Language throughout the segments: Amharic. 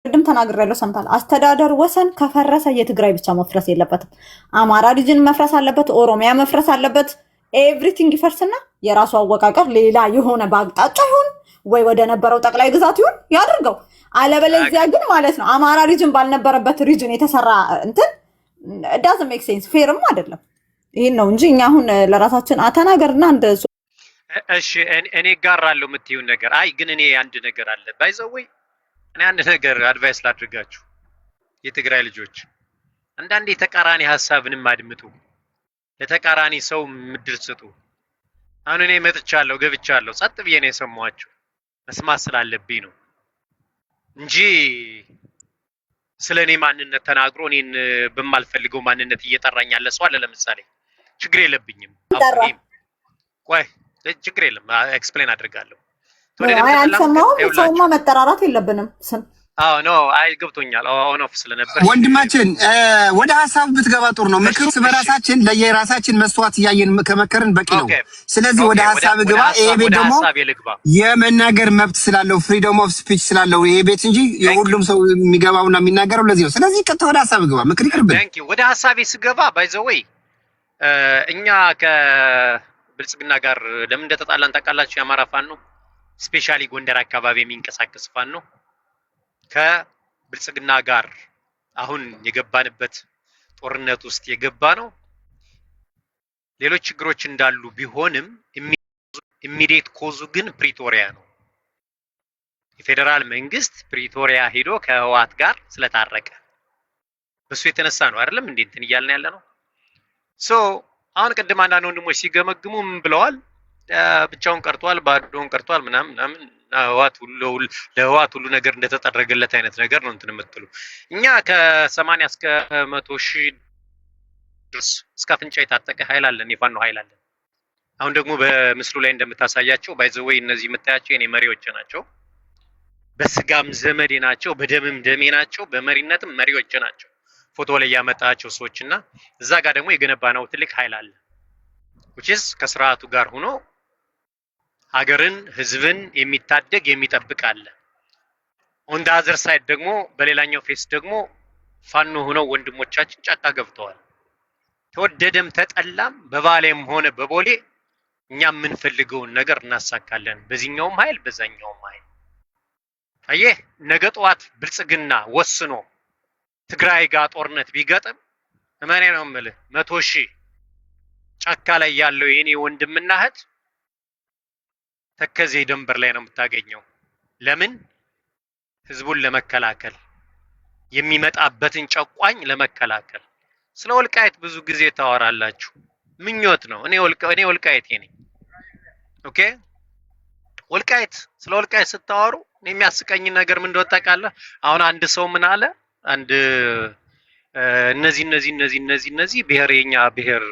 ቅድም ተናግሬያለሁ ሰምታል። አስተዳደር ወሰን ከፈረሰ የትግራይ ብቻ መፍረስ የለበትም። አማራ ሪጅን መፍረስ አለበት፣ ኦሮሚያ መፍረስ አለበት። ኤቭሪቲንግ ይፈርስና የራሱ አወቃቀር ሌላ የሆነ በአቅጣጫ ይሁን ወይ ወደ ነበረው ጠቅላይ ግዛት ይሁን ያድርገው። አለበለዚያ ግን ማለት ነው አማራ ሪጅን ባልነበረበት ሪጅን የተሰራ እንትን ዳዝ ሜክ ሴንስ ፌርም አይደለም። ይሄን ነው እንጂ እኛ አሁን ለራሳችን አተናገርና እንደ እሺ እኔ ጋራለሁ የምትይው ነገር አይ ግን እኔ አንድ ነገር አለ ባይዘወይ እኔ አንድ ነገር አድቫይስ ላድርጋችሁ የትግራይ ልጆች አንዳንዴ ተቃራኒ ሐሳብንም አድምጡ ለተቃራኒ ሰው ምድር ስጡ አሁን እኔ መጥቻለሁ ገብቻለሁ ጸጥ ብዬ ነው የሰማኋችሁ መስማት ስላለብኝ ነው እንጂ ስለኔ ማንነት ተናግሮ እኔን በማልፈልገው ማንነት እየጠራኝ ያለ ሰው አለ ለምሳሌ ችግር የለብኝም አሁን ቆይ ችግር የለም ኤክስፕሌን አድርጋለሁ አይ አልሰማሁም ሰውማ መጠራራት የለብንም ስም አዎ ኖ አይ ገብቶኛል ኦን ኦፍ ስለነበር ወንድማችን ወደ ሐሳብ ብትገባ ጥሩ ነው ምክሩ በራሳችን ለየራሳችን መስዋዕት ያየን ከመከረን በቂ ነው ስለዚህ ወደ ሐሳብ ግባ ይሄ ቤት ደግሞ የመናገር መብት ስላለው ፍሪደም ኦፍ ስፒች ስላለው ይሄ ቤት እንጂ የሁሉም ሰው የሚገባውና የሚናገረው ለዚህ ነው ስለዚህ ቀጥታ ወደ ሐሳብ ግባ ምክር ይቅርብ ታንኪ ወደ ሐሳቤ ስገባ ባይ ዘ ዌይ እኛ ከብልጽግና ጋር ለምን እንደተጣላን ታውቃላችሁ የአማራ ፋኖ ነው ስፔሻሊ ጎንደር አካባቢ የሚንቀሳቀስ ፋኖ ነው ከብልጽግና ጋር አሁን የገባንበት ጦርነት ውስጥ የገባ ነው ሌሎች ችግሮች እንዳሉ ቢሆንም ኢሚዲየት ኮዙ ግን ፕሪቶሪያ ነው የፌደራል መንግስት ፕሪቶሪያ ሄዶ ከህወሓት ጋር ስለታረቀ በሱ የተነሳ ነው አይደለም እንዴ እንትን ይያልን ያለ ነው ሶ አሁን ቀደም አንዳንድ ወንድሞች ሲገመግሙ ምን ብለዋል ብቻውን ቀርቷል ባዶን ቀርቷል ምናምን ለህወሓት ሁሉ ነገር እንደተጠረገለት አይነት ነገር ነው እንትን የምትሉ እኛ ከ80 እስከ 100 ሺህ ድረስ እስከ አፍንጫ የታጠቀ ኃይል አለን የፋኖ ኃይል አለን አሁን ደግሞ በምስሉ ላይ እንደምታሳያቸው ባይዘወይ እነዚህ የምታያቸው የኔ መሪዎች ናቸው በስጋም ዘመዴ ናቸው በደምም ደሜ ናቸው በመሪነትም መሪዎች ናቸው ፎቶ ላይ ያመጣቸው ሰዎችና እዛ ጋር ደግሞ የገነባነው ትልቅ ኃይል አለ which is ከስርዓቱ ጋር ሆኖ ሀገርን ህዝብን የሚታደግ የሚጠብቅ አለ on the other side ደግሞ በሌላኛው ፌስ ደግሞ ፋኖ ሆነው ወንድሞቻችን ጫካ ገብተዋል ተወደደም ተጠላም በባሌም ሆነ በቦሌ እኛ የምንፈልገውን ነገር እናሳካለን በዚህኛውም ኃይል በዛኛውም ኃይል አየህ ነገ ጠዋት ብልጽግና ወስኖ ትግራይ ጋር ጦርነት ቢገጥም እማኔ ነው የምልህ 100 ሺህ ጫካ ላይ ያለው የኔ ወንድምና እህት ተከዜ ደንበር ላይ ነው የምታገኘው ለምን ህዝቡን ለመከላከል የሚመጣበትን ጨቋኝ ለመከላከል ስለ ወልቃይት ብዙ ጊዜ ታወራላችሁ ምኞት ነው እኔ ወልቃይቴ ነኝ ኦኬ ወልቃይት ስለ ወልቃይት ስታወሩ የሚያስቀኝ ነገር ምን እንደሆነ ታውቃለህ አሁን አንድ ሰው ምን አለ አንድ እነዚህ ብሔርኛ ብሔር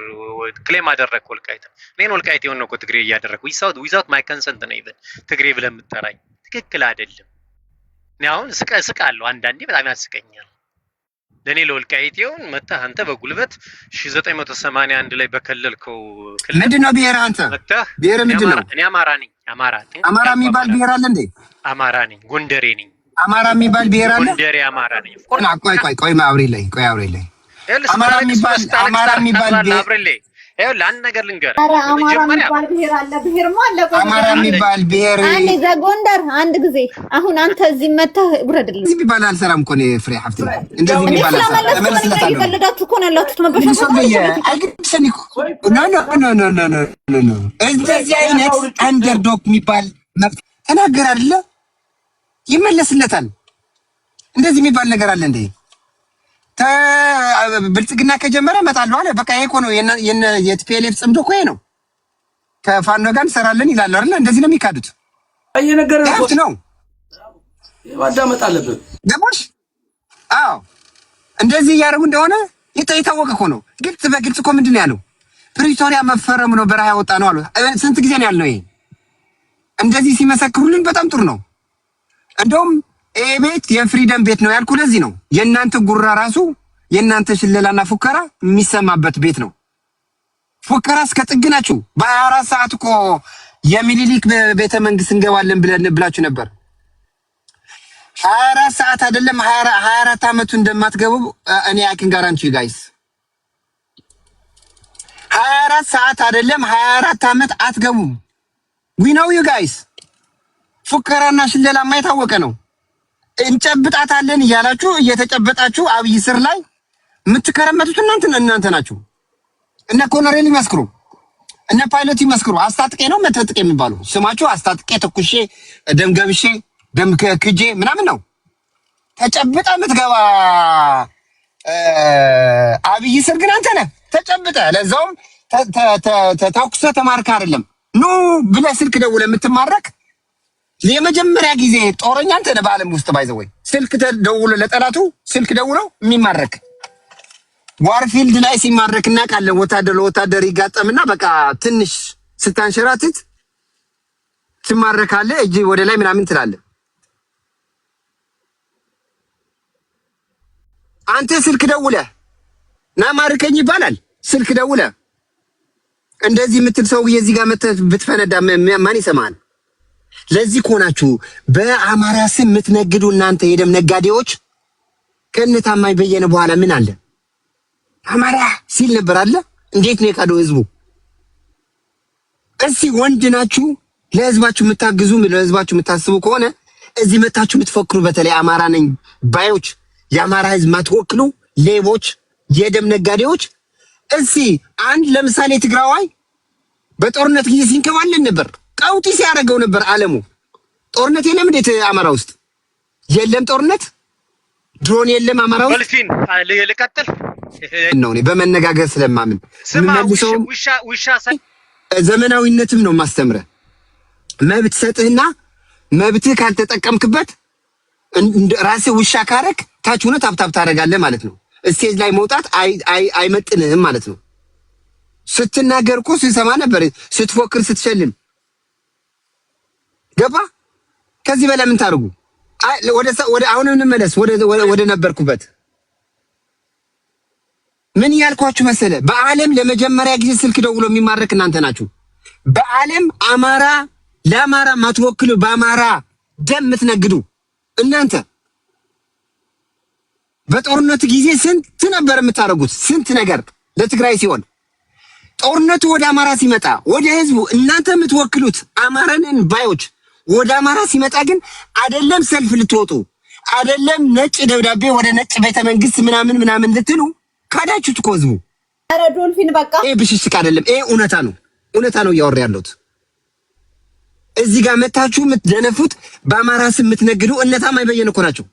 ክሌም አደረክ ወልቃይት እኔን ወልቃይት የሆነ ነው ትግሬ ያደረኩ without my consent ነው even ትግሬ ብለህ የምትጠራኝ ትክክል አይደለም ነው አሁን ስቃለሁ አንዳንዴ በጣም ያስቀኛል ለኔ ለወልቃይቴውን መጣ አንተ በጉልበት 1981 ላይ በከለልከው ምንድነው ብሔር አንተ ብሔር ምንድነው እኔ አማራ ነኝ አማራ የሚባል ብሔር አለ እንዴ አማራ ነኝ ጎንደሬ ነኝ አማራ የሚባል ብሔር አለ ጎንደሬ አማራ ነኝ ቆይ አብሬ ላይ አማራ የሚባል ብሔር ይኸውልህ አንድ ነገር ልንገር አማራ የሚባል ብሔር አለ ብሔርማ አለ አማራ የሚባል ብሔር አንዴ ዘጎንደር አንድ ጊዜ አሁን አንተ እዚህ መተህ ብረድልኝ እዚህ ቢባል አልሰራም እኮ ነው ፍሬ ሀብት እንደዚህ ቢባል ተመለስለታለሁ ይፈልጋችሁ እኮ ነው ያላችሁት መበሻ ኖ እንደዚህ አይነት አንደርዶግ የሚባል ተናገር አይደለ ይመለስለታል እንደዚህ የሚባል ነገር አለ እንዴ ብልጽግና ከጀመረ መጣለው አለ በቃ ይሄ እኮ ነው የቲፒኤልኤፍ ጽምዶ እኮ ይሄ ነው ከፋኖ ጋር እንሰራለን ይላል አይደል እንደዚህ ነው የሚካዱት አይ ነገር ነው ማዳመጥ አለበት ደሞሽ አዎ እንደዚህ ያረጉ እንደሆነ የታወቀ እኮ ነው ግልጽ በግልጽ እኮ ምንድነው ያለው ፕሪቶሪያ መፈረም ነው በረሃ ያወጣ ነው አሉ ስንት ጊዜ ነው ያልነው ይሄ እንደዚህ ሲመሰክሩልን በጣም ጥሩ ነው እንደውም ይሄ ቤት የፍሪደም ቤት ነው ያልኩ ለዚህ ነው የእናንተ ጉራ ራሱ የእናንተ ሽለላና ፉከራ የሚሰማበት ቤት ነው ፉከራ እስከ ጥግናችሁ በ24 ሰዓት እኮ የሚኒሊክ ቤተ መንግስት እንገባለን ብላችሁ ነበር 24 ሰዓት አይደለም 24 አመቱ እንደማትገቡ እኔ አይ ጋራንቲ ዩ ጋይስ 24 ሰዓት አይደለም 24 አመት አትገቡም። ዊ ኖው ዩ ጋይስ ፉከራና ሽለላ የማይታወቀ ነው። እንጨብጣታለን እያላችሁ እየተጨበጣችሁ አብይ ስር ላይ የምትከረመቱት እናንተ ናችሁ። እነ ኮሎኔል ይመስክሩ፣ እነ ፓይለት ይመስክሩ። አስታጥቄ ነው መተጥቄ የሚባሉ ስማችሁ አስታጥቄ ተኩሼ ደምገብሼ ደምከክጄ ምናምን ነው። ተጨብጣ የምትገባ አብይ ስር ግን አንተ ነህ ተጨብጠ፣ ለዛውም ተኩሰ ተማርካ አይደለም ኑ ብለህ ስልክ ደውለህ የምትማረክ የመጀመሪያ ጊዜ ጦረኛ አንተ ነህ በዓለም ውስጥ ባይዘው ስልክ ደውሎ ለጠላቱ ስልክ ደውሎ የሚማረክ ዋርፊልድ ላይ ሲማረክ እናውቃለን። ወታደር ለወታደር ይጋጠምና በቃ ትንሽ ስታንሸራትት ትማረካለህ፣ እጅ ወደ ላይ ምናምን ትላለህ። አንተ ስልክ ደውለህ ና ማርከኝ ይባላል። ስልክ ደውለህ እንደዚህ የምትል ሰውዬ እዚህ ጋር መተህ ብትፈነዳ ማን ይሰማሃል? ለዚህ ከሆናችሁ በአማራ ስም የምትነግዱ እናንተ የደም ነጋዴዎች ከነታማኝ በየነ በኋላ ምን አለ? አማራ ሲል ነበር አለ። እንዴት ነው የካደው ህዝቡ? እስቲ ወንድ ናችሁ ለህዝባችሁ የምታግዙ ለህዝባችሁ የምታስቡ ከሆነ እዚህ መታችሁ የምትፎክሩ በተለይ አማራ ነኝ ባዮች የአማራ ህዝብ ማትወክሉ ሌቦች የደም ነጋዴዎች እስቲ አንድ ለምሳሌ ትግራዋይ በጦርነት ጊዜ ሲንከባለን ነበር፣ ቀውጢ ሲያደርገው ነበር አለሙ። ጦርነት የለም እንዴት አማራ ውስጥ የለም? ጦርነት ድሮን የለም አማራ ውስጥ። ወልፊን ልቀጥል ነው እኔ በመነጋገር ስለማምን ምንመልሰው ዘመናዊነትም ነው ማስተምረ መብት ሰጥህና መብትህ ካልተጠቀምክበት ራስህ ውሻ ካረክ ታች ሆነ ታብታብ ታደርጋለህ ማለት ነው። ስቴጅ ላይ መውጣት አይመጥንህም ማለት ነው። ስትናገር እኮ ስሰማ ነበር፣ ስትፎክር ስትሸልም ገባ። ከዚህ በላይ ምን ታርጉ? ወደ አሁን እንመለስ ወደ ነበርኩበት። ምን ያልኳችሁ መሰለ? በዓለም ለመጀመሪያ ጊዜ ስልክ ደውሎ የሚማረክ እናንተ ናችሁ። በዓለም አማራ ለአማራ ማትወክሉ በአማራ ደም የምትነግዱ እናንተ በጦርነቱ ጊዜ ስንት ነበር የምታደርጉት? ስንት ነገር ለትግራይ ሲሆን ጦርነቱ ወደ አማራ ሲመጣ ወደ ህዝቡ እናንተ የምትወክሉት አማራንን ባዮች ወደ አማራ ሲመጣ ግን አይደለም ሰልፍ ልትወጡ አይደለም ነጭ ደብዳቤ ወደ ነጭ ቤተ መንግስት ምናምን ልትሉ ካዳችሁት እኮ ህዝቡ። ኧረ ዶልፊን በቃ ይሄ ብሽሽቅ አይደለም፣ ይሄ እውነታ ነው እያወራ ያለሁት። እዚህ ጋር መታችሁ የምትደነፉት በአማራ ስም የምትነግዱ እነታማኝ በየነ እኮ ናቸው።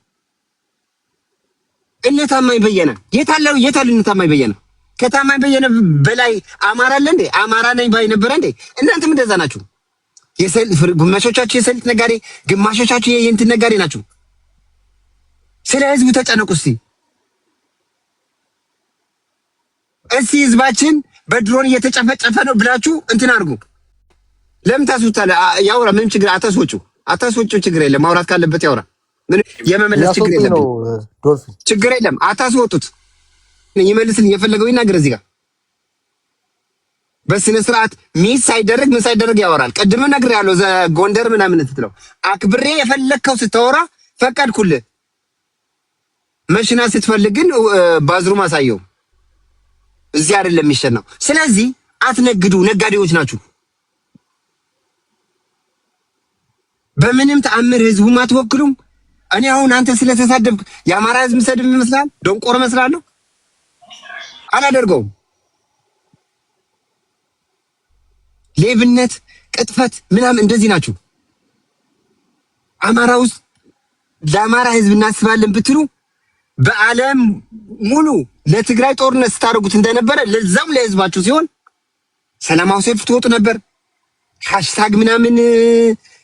እነታማኝ በየነ የታለው እነታማኝ በየነ? ከታማኝ በየነ በላይ አማራ አለ እንዴ? አማራ ነኝ ባይ ነበር እንዴ? እናንተም እንደዛ ናችሁ። ግማሾቻችሁ የሰልጥ ነጋዴ፣ ግማሾቻችሁ የእንትን ነጋዴ ናችሁ። ስለ ህዝቡ ተጨነቁ እስቲ ህዝባችን በድሮን እየተጨፈጨፈ ነው ብላችሁ እንትን አድርጉ። ለምን ታስወጣለ? ያውራ፣ ምንም ችግር አታስወጩ፣ ችግር የለም። ማውራት ካለበት ያውራ። ምን የመመለስ ችግር የለም፣ ችግር የለም። አታስወጡት፣ ይመልስልኝ፣ የፈለገው ይናገር። እዚህ ጋር በስነ ስርዓት ሚስ ሳይደረግ ምን ሳይደረግ ያወራል። ቀድሞ ነግሬሃለሁ፣ ጎንደር ምናምን ስትለው አክብሬ የፈለግከው ስታወራ ፈቀድኩልህ። መሽና ስትፈልግ ግን ባዝሩም አሳየው። እዚህ አይደለም የሚሸናው። ስለዚህ አትነግዱ፣ ነጋዴዎች ናችሁ። በምንም ተአምር ህዝቡን አትወክሉም። እኔ አሁን አንተ ስለተሳደብክ የአማራ ህዝብ ሰድብ ይመስላል? ደንቆር መስላለሁ? አላደርገውም። ሌብነት፣ ቅጥፈት ምናምን እንደዚህ ናችሁ። አማራ ውስጥ ለአማራ ህዝብ እናስባለን ብትሉ በዓለም ሙሉ ለትግራይ ጦርነት ስታደርጉት እንደነበረ ለዛም ለህዝባችሁ ሲሆን ሰላማዊ ሰልፍ ትወጡ ነበር። ሃሽታግ ምናምን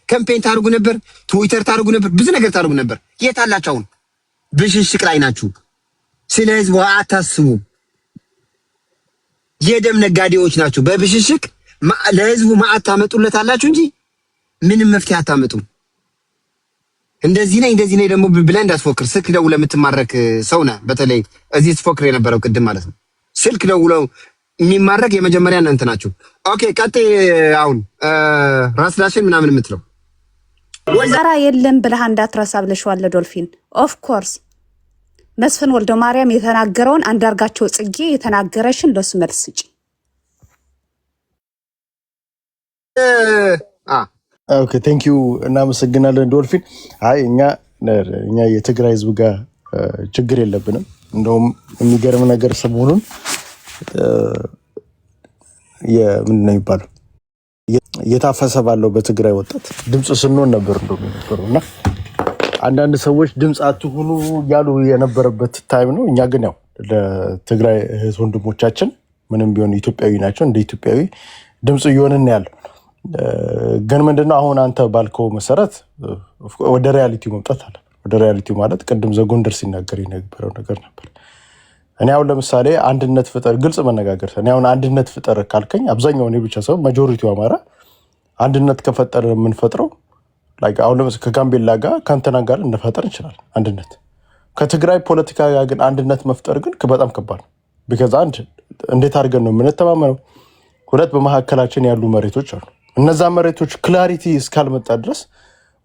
ካምፔን ታደርጉ ነበር። ትዊተር ታደርጉ ነበር። ብዙ ነገር ታደርጉ ነበር። የት አላችሁ አሁን? ብሽሽቅ ላይ ናችሁ። ስለ ህዝቡ አታስቡ። የደም ነጋዴዎች ናችሁ። በብሽሽቅ ለህዝቡ ማዕት ታመጡለታላችሁ እንጂ ምንም መፍትሄ አታመጡም። እንደዚህ ነኝ ደግሞ ብለህ እንዳትፎክር። ስልክ ደውለህ የምትማረክ ሰው ነህ። በተለይ እዚህ ስትፎክር የነበረው ቅድም ማለት ነው። ስልክ ደውለው የሚማረክ የመጀመሪያ እናንተ ናችሁ። ኦኬ ቀጥይ። አሁን ራስ ዳሽን ምናምን የምትለው ዘራ የለም ብለህ እንዳትረሳ ብለሽዋል ዶልፊን። ኦፍ ኮርስ መስፍን ወልደ ማርያም የተናገረውን አንዳርጋቸው ጽጌ የተናገረሽን ለሱ መልስ ስጪ። ኦኬ ቴንክ ዩ እናመሰግናለን ዶልፊን። አይ እኛ የትግራይ ህዝብ ጋር ችግር የለብንም። እንደውም የሚገርም ነገር ሰሞኑን ምንድን ነው የሚባለው እየታፈሰ ባለው በትግራይ ወጣት ድምፅ ስንሆን ነበር እንደሚነበረው እና አንዳንድ ሰዎች ድምፅ አትሁኑ ያሉ የነበረበት ታይም ነው። እኛ ግን ያው ለትግራይ እህት ወንድሞቻችን ምንም ቢሆን ኢትዮጵያዊ ናቸው፣ እንደ ኢትዮጵያዊ ድምፅ እየሆንን ያለው። ግን ምንድነው አሁን አንተ ባልከው መሰረት ወደ ሪያሊቲው መምጣት አለ። ወደ ሪያሊቲው ማለት ቅድም ዘጎንደር ሲናገር የነበረው ነገር ነበር። እኔ አሁን ለምሳሌ አንድነት ፍጠር፣ ግልጽ መነጋገር። እኔ አሁን አንድነት ፍጠር ካልከኝ አብዛኛው እኔ ብቻ ሰው ማጆሪቲው አማራ አንድነት ከፈጠረ የምንፈጥረው አሁን ለምሳሌ ከጋምቤላ ጋር ከእንትና ጋር እንፈጠር እንችላለን አንድነት። ከትግራይ ፖለቲካ ጋር ግን አንድነት መፍጠር ግን በጣም ከባድ ነው። ቢካዝ አንድ እንዴት አድርገን ነው የምንተማመነው? ሁለት በመካከላችን ያሉ መሬቶች አሉ። እነዛ መሬቶች ክላሪቲ እስካልመጣ ድረስ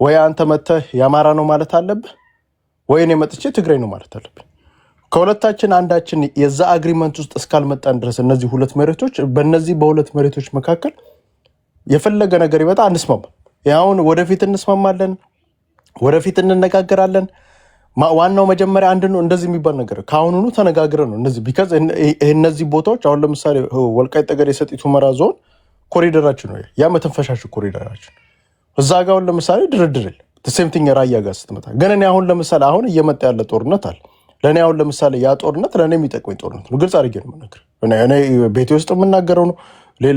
ወይ አንተ መተህ የአማራ ነው ማለት አለብህ፣ ወይ እኔ መጥቼ ትግራይ ነው ማለት አለብኝ። ከሁለታችን አንዳችን የዛ አግሪመንት ውስጥ እስካልመጣን ድረስ እነዚህ ሁለት መሬቶች በእነዚህ በሁለት መሬቶች መካከል የፈለገ ነገር ይመጣ አንስማማም። ያውን ወደፊት እንስማማለን፣ ወደፊት እንነጋገራለን። ዋናው መጀመሪያ አንድ ነው። እንደዚህ የሚባል ነገር ከአሁኑኑ ተነጋግረን ነው እነዚህ ቢካዝ እነዚህ ቦታዎች አሁን ለምሳሌ ወልቃይት ጠገዴ ሰቲት ሁመራ ዞን ኮሪደራችን ነው፣ ያ መተንፈሻሽ ኮሪደራችን። እዛ ጋር አሁን ለምሳሌ ድርድር የለም። ሴም ቲንግ ራያ ጋር ስትመጣ ግን እኔ አሁን ለምሳሌ አሁን እየመጣ ያለ ጦርነት አለ። ለእኔ አሁን ለምሳሌ ያ ጦርነት ለእኔ የሚጠቅመኝ ጦርነት ነው። ግልጽ አድርጌ ነው የምናገረው። እኔ ቤቴ ውስጥ የምናገረው ነው፣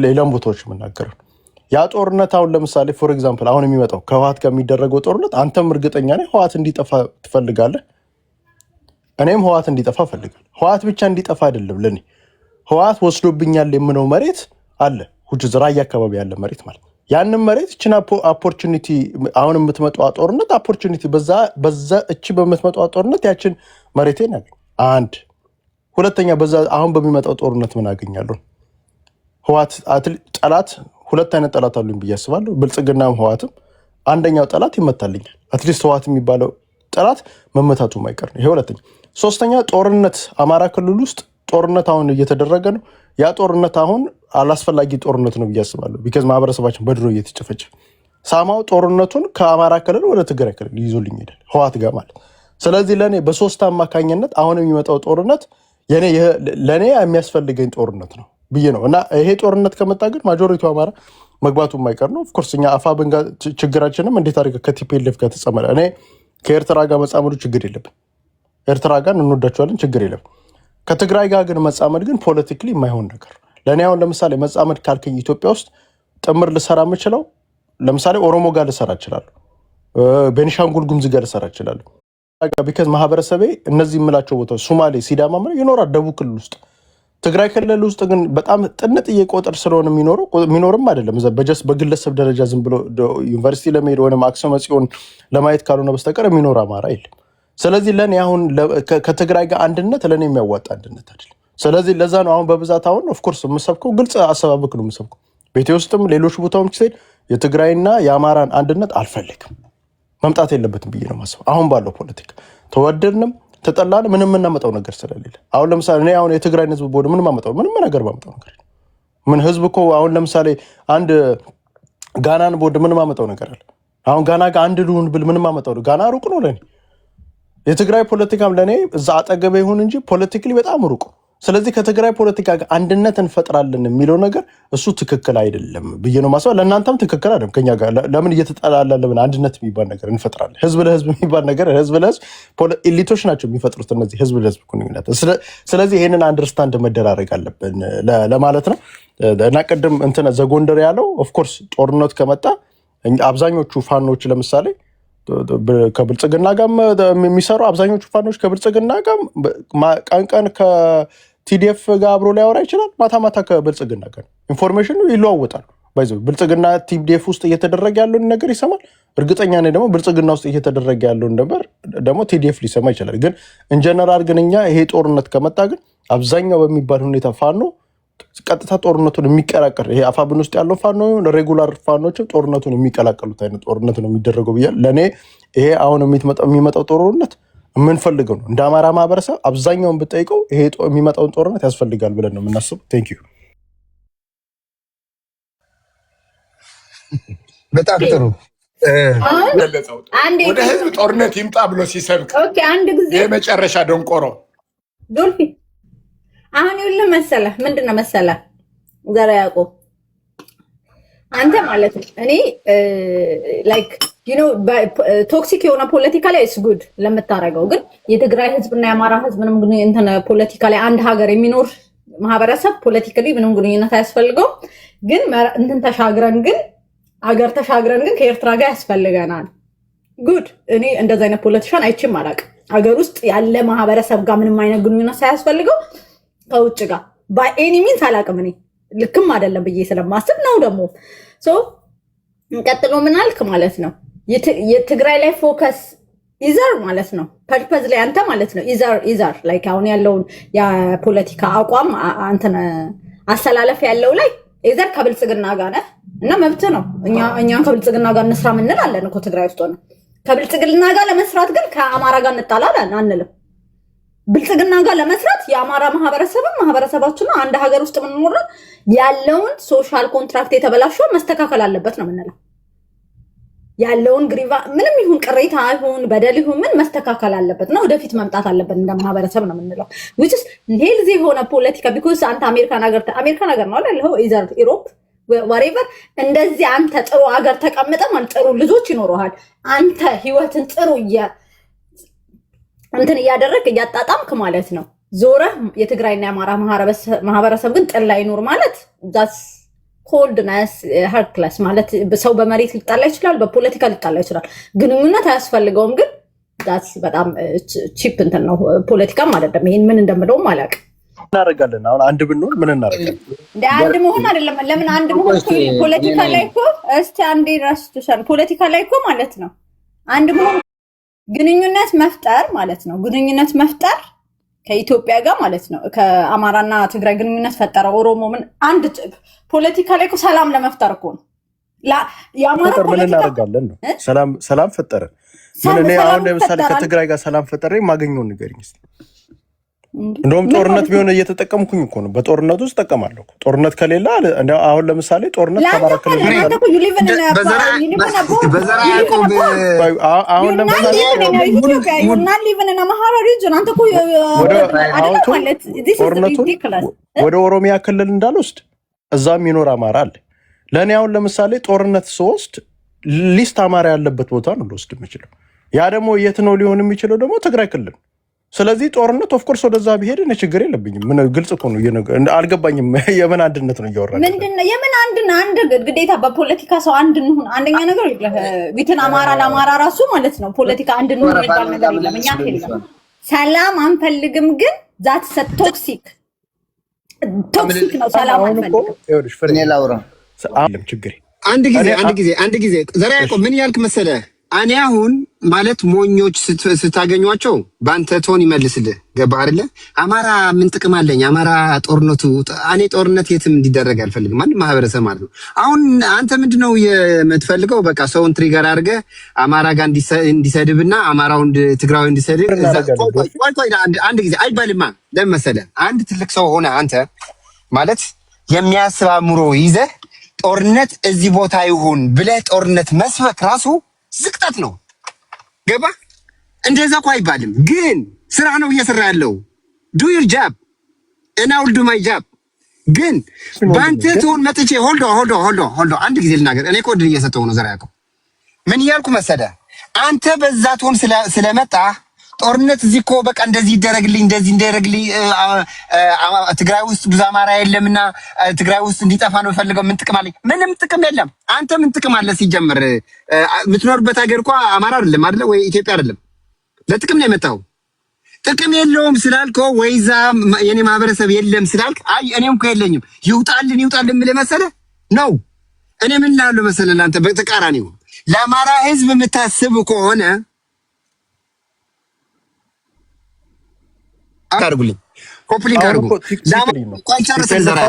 ሌላም ቦታዎች የምናገረው ነው። ያ ጦርነት አሁን ለምሳሌ ፎር ኤግዛምፕል አሁን የሚመጣው ከህወሓት ጋር የሚደረገው ጦርነት አንተም እርግጠኛ ነኝ ህወሓት እንዲጠፋ ትፈልጋለህ፣ እኔም ህወሓት እንዲጠፋ እፈልጋለሁ። ህወሓት ብቻ እንዲጠፋ አይደለም ለእኔ ህወሓት ወስዶብኛል የምነው መሬት አለ ራያ አካባቢ ያለ መሬት ማለት ያንን መሬት እችን ኦፖርቹኒቲ አሁን የምትመጣው ጦርነት ኦፖርቹኒቲ በዛ እቺ በምትመጣው ጦርነት ያችን መሬቴን ያገኝ አንድ ሁለተኛ በዛ አሁን በሚመጣው ጦርነት ምን አገኛለሁ? ህወሓት ጠላት ሁለት አይነት ጠላት አሉኝ ብዬ አስባለሁ። ብልጽግናም ህወሓትም አንደኛው ጠላት ይመታልኛል። አትሊስት ህወሓት የሚባለው ጠላት መመታቱ ማይቀር ነው። ይሄ ሁለተኛ። ሶስተኛ ጦርነት አማራ ክልል ውስጥ ጦርነት አሁን እየተደረገ ነው። ያ ጦርነት አሁን አላስፈላጊ ጦርነት ነው ብዬ አስባለሁ። ቢካዝ ማህበረሰባችን በድሮ እየተጨፈጨፈ ሳማው ጦርነቱን ከአማራ ክልል ወደ ትግራይ ክልል ይዞልኝ ሄዳል ህወሓት ጋር ማለት። ስለዚህ ለእኔ በሶስት አማካኝነት አሁን የሚመጣው ጦርነት ለእኔ የሚያስፈልገኝ ጦርነት ነው ብዬ ነው እና ይሄ ጦርነት ከመጣ ግን ማጆሪቱ አማራ መግባቱ የማይቀር ነው። ኦፍኮርስ እኛ አፋብን ጋር ችግራችንም እንዴት አድርገህ ከቲፒኤልኤፍ ጋር ተጸመረ። እኔ ከኤርትራ ጋር መጻመዱ ችግር የለብን፣ ኤርትራ ጋር እንወዳቸዋለን፣ ችግር የለም። ከትግራይ ጋር ግን መጻመድ ግን ፖለቲካሊ የማይሆን ነገር። ለእኔ አሁን ለምሳሌ መጻመድ ካልከኝ ኢትዮጵያ ውስጥ ጥምር ልሰራ የምችለው ለምሳሌ ኦሮሞ ጋር ልሰራ እችላለሁ፣ ቤኒሻንጉል ጉሙዝ ጋር ልሰራ እችላለሁ። ቢካዝ ማህበረሰቤ እነዚህ የምላቸው ቦታዎች ሶማሌ፣ ሲዳማ ይኖራል ደቡብ ክልል ውስጥ። ትግራይ ክልል ውስጥ ግን በጣም ጥንጥዬ ቁጥር ስለሆነ የሚኖርም አይደለም በጀስ በግለሰብ ደረጃ ዝም ብሎ ዩኒቨርሲቲ ለመሄድ ወይም አክሱም ጽዮን ለማየት ካልሆነ በስተቀር የሚኖር አማራ የለም። ስለዚህ ለእኔ አሁን ከትግራይ ጋር አንድነት ለእኔ የሚያዋጣ አንድነት አይደለም። ስለዚህ ለዛ ነው አሁን በብዛት አሁን ኦፍኮርስ የምሰብከው ግልጽ አሰባብክ ነው የምሰብከው። ቤቴ ውስጥም ሌሎች ቦታዎች ሲሄድ የትግራይና የአማራን አንድነት አልፈልግም፣ መምጣት የለበትም ብዬ ነው የማስበው። አሁን ባለው ፖለቲካ ተወደድንም ተጠላን ምንም የምናመጣው ነገር ስለሌለ አሁን ለምሳሌ እኔ አሁን የትግራይን ህዝብ ቦደ ምንም ነገር ባመጣው ነገር ምን ህዝብ እኮ አሁን ለምሳሌ አንድ ጋናን ቦደ ምንም ማመጣው ነገር አለ። አሁን ጋና ጋር አንድ ልሁን ብል ምንም ማመጣው ነው። ጋና ሩቅ ነው ለኔ። የትግራይ ፖለቲካም ለኔ እዛ አጠገቤ ይሁን እንጂ ፖለቲካሊ በጣም ሩቅ። ስለዚህ ከትግራይ ፖለቲካ ጋር አንድነት እንፈጥራለን የሚለው ነገር እሱ ትክክል አይደለም ብዬ ነው ማሰብ። ለእናንተም ትክክል አይደለም። ከኛ ጋር ለምን እየተጣላላ ለምን አንድነት የሚባል ነገር እንፈጥራለን? ህዝብ ለህዝብ የሚባል ነገር ህዝብ ለህዝብ ኤሊቶች ናቸው የሚፈጥሩት እነዚህ ህዝብ ለህዝብ ግንኙነት። ስለዚህ ይሄንን አንደርስታንድ መደራረግ አለብን ለማለት ነው። እና ቅድም እንትን ዘጎንደር ያለው ኦፍኮርስ ጦርነት ከመጣ አብዛኞቹ ፋኖች ለምሳሌ ከብልጽግና ጋር የሚሰሩ አብዛኞቹ ፋኖች ከብልጽግና ጋር ቀን ከቲዲኤፍ ጋር አብሮ ሊያወራ ይችላል። ማታ ከብልጽግና ጋር ኢንፎርሜሽኑ ይለዋወጣሉ። ብልጽግና ቲዲኤፍ ውስጥ እየተደረገ ያለውን ነገር ይሰማል። እርግጠኛ ነኝ ደግሞ ብልጽግና ውስጥ እየተደረገ ያለውን ነበር ደግሞ ቲዲኤፍ ሊሰማ ይችላል። ግን ኢንጀነራል ግን እኛ ይሄ ጦርነት ከመጣ ግን አብዛኛው በሚባል ሁኔታ ፋኖ ቀጥታ ጦርነቱን የሚቀላቀል ይሄ አፋብን ውስጥ ያለው ፋኖ ሬጉላር ፋኖችም ጦርነቱን የሚቀላቀሉት አይነት ጦርነት ነው የሚደረገው ብያል። ለእኔ ይሄ አሁን የሚመጣው ጦርነት የምንፈልገው ነው። እንደ አማራ ማህበረሰብ አብዛኛውን ብጠይቀው ይሄ የሚመጣውን ጦርነት ያስፈልጋል ብለን ነው የምናስበው። ቴንክ ዩ። በጣም ጥሩ። ወደ ህዝብ ጦርነት ይምጣ ብሎ ሲሰብክ አንድ ጊዜ የመጨረሻ ደንቆሮ ዶልፊ አሁን ይኸውልህ መሰለህ ምንድን ነው መሰለህ ዘራ ያዕቆብ አንተ ማለት ነው እኔ ላይክ ዩ ኖ ቶክሲክ የሆነ ፖለቲካ ላይ ኢትስ ጉድ ለምታረገው፣ ግን የትግራይ ህዝብና የአማራ ህዝብ ምንም እንትን ፖለቲካ ላይ አንድ ሀገር የሚኖር ማህበረሰብ ፖለቲካሊ ምንም ግንኙነት አያስፈልገው፣ ግን እንትን ተሻግረን ግን አገር ተሻግረን ግን ከኤርትራ ጋር ያስፈልገናል። ጉድ እኔ እንደዛ አይነት ፖለቲሻን አይቼም አላውቅም። አገር ውስጥ ያለ ማህበረሰብ ጋር ምንም አይነት ግንኙነት ሳያስፈልገው ከውጭ ጋር በኤኒ ሚንስ አላውቅም። እኔ ልክም አይደለም ብዬ ስለማስብ ነው። ደግሞ ቀጥሎ ምን አልክ ማለት ነው የትግራይ ላይ ፎከስ ኢዘር ማለት ነው ፐርፐዝ ላይ አንተ ማለት ነው ኢዘር ላይክ አሁን ያለውን የፖለቲካ አቋም አንተን አሰላለፍ ያለው ላይ ኢዘር ከብልጽግና ጋር ነህ እና መብት ነው። እኛን ከብልጽግና ጋር እንስራ ምንል አለን እኮ ትግራይ ውስጥ ሆነ። ከብልጽግና ጋር ለመስራት ግን ከአማራ ጋር እንጣላለን አንልም። ብልጽግና ጋር ለመስራት የአማራ ማህበረሰባችን አንድ ሀገር ውስጥ ምንኖር ያለውን ሶሻል ኮንትራክት የተበላሸው መስተካከል አለበት ነው የምንለው። ያለውን ግሪቫ ምንም ይሁን ቅሬታ ይሁን በደል ይሁን ምን መስተካከል አለበት ነው፣ ወደፊት መምጣት አለበት እንደ ማህበረሰብ ነው የምንለው። which is ሄልዚ የሆነ ፖለቲካ because አንተ አሜሪካን ሀገር ነው አይደል ኢዘር ኢሮፕ whatever እንደዚህ አንተ ጥሩ ሀገር ተቀምጠ ማለት ጥሩ ልጆች ይኖረዋል። አንተ ህይወትን ጥሩ እንትን እያደረግ እያጣጣምክ ማለት ነው ዞረህ የትግራይና የአማራ ማህበረሰብ ግን ጥል ላይ ይኖር ማለት ዳስ ኮልድነስ ሀርክለስ ማለት ሰው በመሬት ሊጣላ ይችላል፣ በፖለቲካ ሊጣላ ይችላል። ግንኙነት አያስፈልገውም። ግን ዳስ በጣም ቺፕ እንትን ነው ፖለቲካም አይደለም። ይሄን ምን እንደምለውም አላውቅም። እናደርጋለን አሁን አንድ ብንሆን ምን እናደርጋለን? እንደ አንድ መሆን አይደለም። ለምን አንድ መሆን ፖለቲካ ላይ እኮ እስቲ አንዴ ራስቱሻል ፖለቲካ ላይ እኮ ማለት ነው አንድ መሆን ግንኙነት መፍጠር ማለት ነው። ግንኙነት መፍጠር ከኢትዮጵያ ጋር ማለት ነው። ከአማራና ትግራይ ግንኙነት ፈጠረ ኦሮሞ ምን አንድ ፖለቲካ ላይ እኮ ሰላም ለመፍጠር እኮ ነው። የአማራ ምን እናደርጋለን ነው ሰላም ፈጠረ። ምን እኔ አሁን ለምሳሌ ከትግራይ ጋር ሰላም ፈጠረ የማገኘውን ንገሪኝ እስኪ። እንደውም ጦርነት ቢሆን እየተጠቀምኩኝ እኮ ነው። በጦርነቱ ውስጥ እጠቀማለሁ። ጦርነት ከሌለ አሁን ለምሳሌ ጦርነት ተባረከለ አሁን ለምሳሌ ጦርነቱን ወደ ኦሮሚያ ክልል እንዳልወስድ እዛም ይኖር አማራ አለ። ለእኔ አሁን ለምሳሌ ጦርነት ስወስድ ሊስት አማራ ያለበት ቦታ ነው ልወስድ የምችለው። ያ ደግሞ የት ነው ሊሆን የሚችለው? ደግሞ ትግራይ ክልል። ስለዚህ ጦርነት ኦፍኮርስ ወደዛ ቢሄድ እኔ ችግር የለብኝም። ምን ግልጽ እኮ ነው። አልገባኝም። የምን አንድነት ነው እያወራን? ምንድነው የምን አንድ ግዴታ በፖለቲካ ሰው አንድ እንሁን። አንደኛ ነገር ቢትን አማራ ለአማራ ራሱ ማለት ነው ፖለቲካ አንድ እንሁን የሚባል ነገር የለም። እኛ የለም ሰላም አንፈልግም። ግን ዛት ቶክሲክ ነው። ሰላም አንፈልግም። እኔ ላውራ ችግር አንድ ጊዜ ዘራ ያዕቆብ ምን ያልክ መሰለህ? እኔ አሁን ማለት ሞኞች ስታገኟቸው በአንተ ቶን ይመልስልህ። ገባህ አይደለ? አማራ ምን ጥቅም አለኝ? አማራ ጦርነቱ እኔ ጦርነት የትም እንዲደረግ አልፈልግም። ማንም ማህበረሰብ ማለት ነው። አሁን አንተ ምንድነው የምትፈልገው? በቃ ሰውን ትሪገር አድርገህ አማራ ጋር እንዲሰድብና አማራው ትግራዊ እንዲሰድብ አንድ ጊዜ አይባልማ። ለምን መሰለህ? አንድ ትልቅ ሰው ሆነ አንተ ማለት የሚያስብ አእምሮ ይዘህ ጦርነት እዚህ ቦታ ይሁን ብለህ ጦርነት መስበክ ራሱ ዝቅጠት ነው። ገባ? እንደዛ እኮ አይባልም። ግን ስራ ነው እየሰራ ያለው ዱ ዩር ጃብ እና ውል ዱ ማይ ጃብ። ግን በአንተ ትሆን መጥቼ ሆልዶ አንድ ጊዜ ልናገር። እኔ እኮ ድል እየሰጠው ነው። ዘራ ያዕቆብ ምን እያልኩ መሰለህ? አንተ በዛ ትሆን ስለመጣ ጦርነት እዚህ እኮ በቃ እንደዚህ ይደረግልኝ ትግራይ ውስጥ ብዙ አማራ የለምና ትግራይ ውስጥ እንዲጠፋ ነው ፈልገው። ምን ጥቅም አለኝ? ምንም ጥቅም የለም። አንተ ምን ጥቅም አለ? ሲጀምር የምትኖርበት ሀገር እኮ አማራ አይደለም አይደለ ወይ? ኢትዮጵያ አይደለም። ለጥቅም ነው የመጣው። ጥቅም የለውም ስላልከው ወይዛ የኔ ማህበረሰብ የለም ስላልክ አይ እኔም እኮ የለኝም ይውጣልን ምን መሰለህ ነው። እኔ ምን ላለው መሰለህ? ለአንተ በተቃራኒው ለአማራ ህዝብ የምታስብ ከሆነ አርጉልኝ ኮፕሊንግ አርጉ። ለማን ቆይ ጨርሰን ዘራ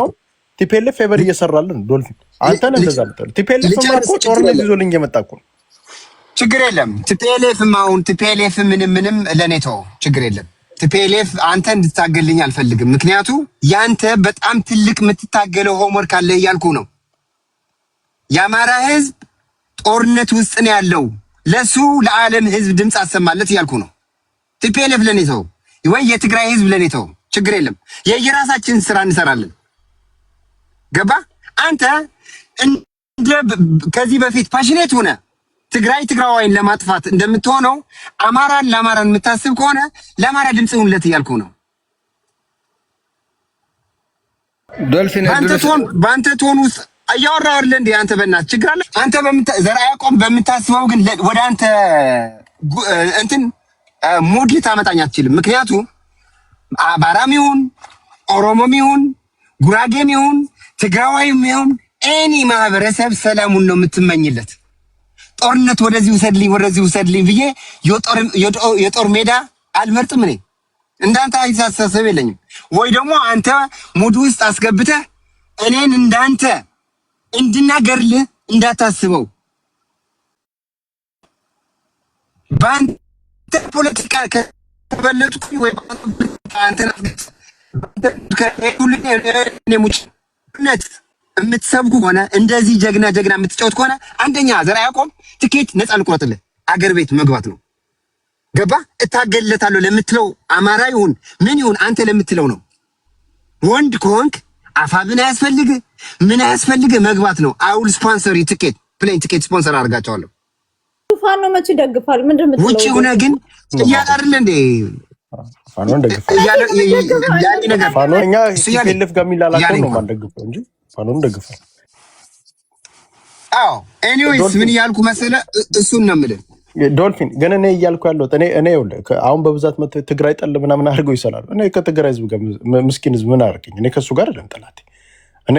ቲፒኤልኤፍ ፌቨር እየሰራልን ዶልፊን አንተን እንደዛ ነው። ቲፒኤልኤፍ ማርኮ ጦርነት ይዞልኝ እየመጣኩ ነው። ችግር የለም። ቲፒኤልኤፍ ምንም ለኔ ተው፣ ችግር የለም። ቲፒኤልኤፍ አንተ እንድታገልኝ አልፈልግም። ምክንያቱ ያንተ በጣም ትልቅ የምትታገለው ሆምወርክ አለ እያልኩ ነው። የአማራ ህዝብ ጦርነት ውስጥ ነው ያለው። ለሱ ለዓለም ህዝብ ድምፅ አሰማለት እያልኩ ነው። ቲፒኤልኤፍ ለኔ ተው፣ ወይ የትግራይ ህዝብ ለኔ ተው፣ ችግር የለም። የየራሳችን ስራ እንሰራለን። ገባ? አንተ ከዚህ በፊት ፓሽኔት ሆነ ትግራዋይን ለማጥፋት እንደምትሆነው አማራን የምታስብ ከሆነ ለአማራ ድምፅ ሁንለት እያልኩ ነው። ዶልፊን በአንተ ቶን ውስጥ እያወራህ አይደለ እንዴ? አንተ በእናትህ ችግር አለ። አንተ ዘርዓ ያዕቆብ በምታስበው ግን ወደ አንተ እንትን ሙድ ልታመጣኝ አትችልም። ምክንያቱም አማራም ይሁን ኦሮሞም ይሁን ጉራጌም ይሁን ትግራዋይም ይሁን ኤኒ ማህበረሰብ ሰላሙን ነው የምትመኝለት። ጦርነት ወደዚህ ውሰድልኝ ብዬ የጦር ሜዳ አልመርጥም። እኔ እንዳንተ አስተሳሰብ የለኝም። ወይ ደግሞ አንተ ሙድ ውስጥ አስገብተህ እኔን እንዳንተ እንድናገርልህ እንዳታስበው። በአንተ ፖለቲካ ከበለጥኩኝ ወይ አንተ የምትሰብኩ ከሆነ እንደዚህ ጀግና የምትጫወት ከሆነ አንደኛ ዘርዓ ያዕቆብ ትኬት ነፃ ልቁረጥልህ፣ አገር ቤት መግባት ነው። ገባ? እታገልለታለሁ ለምትለው አማራ ይሁን ምን ይሁን አንተ ለምትለው ነው። ወንድ ከሆንክ አፋብን አያስፈልግ መግባት ነው። አውል ስፖንሰር ትኬት ፕሌን ትኬት ስፖንሰር አድርጋቸዋለሁ። ፋኖ መቼ ይደግፋል? ምንድን ነው ውጪ ሆነ ግን እያለ አይደል እንዴ? ፋኖን ደግፋል ፋኖ እኛ ቲፒኤልኤፍ ጋር የሚላላከው ነው ማንደግፈው እንጂ ፋኖን ደግፋል። አዎ ኤኒዌይስ ምን እያልኩ መሰለህ እሱን ነው የምልህ ዶልፊን ግን እኔ እያልኩ ያለሁት እኔ አሁን በብዛት መጥተው ትግራይ ጠል ምናምን አድርገው ይሰላሉ። እኔ ከትግራይ ህዝብ ጋር ምስኪን ህዝብ ምን አደረገኝ? እኔ ከሱ ጋር አይደለም ጠላቴ። እኔ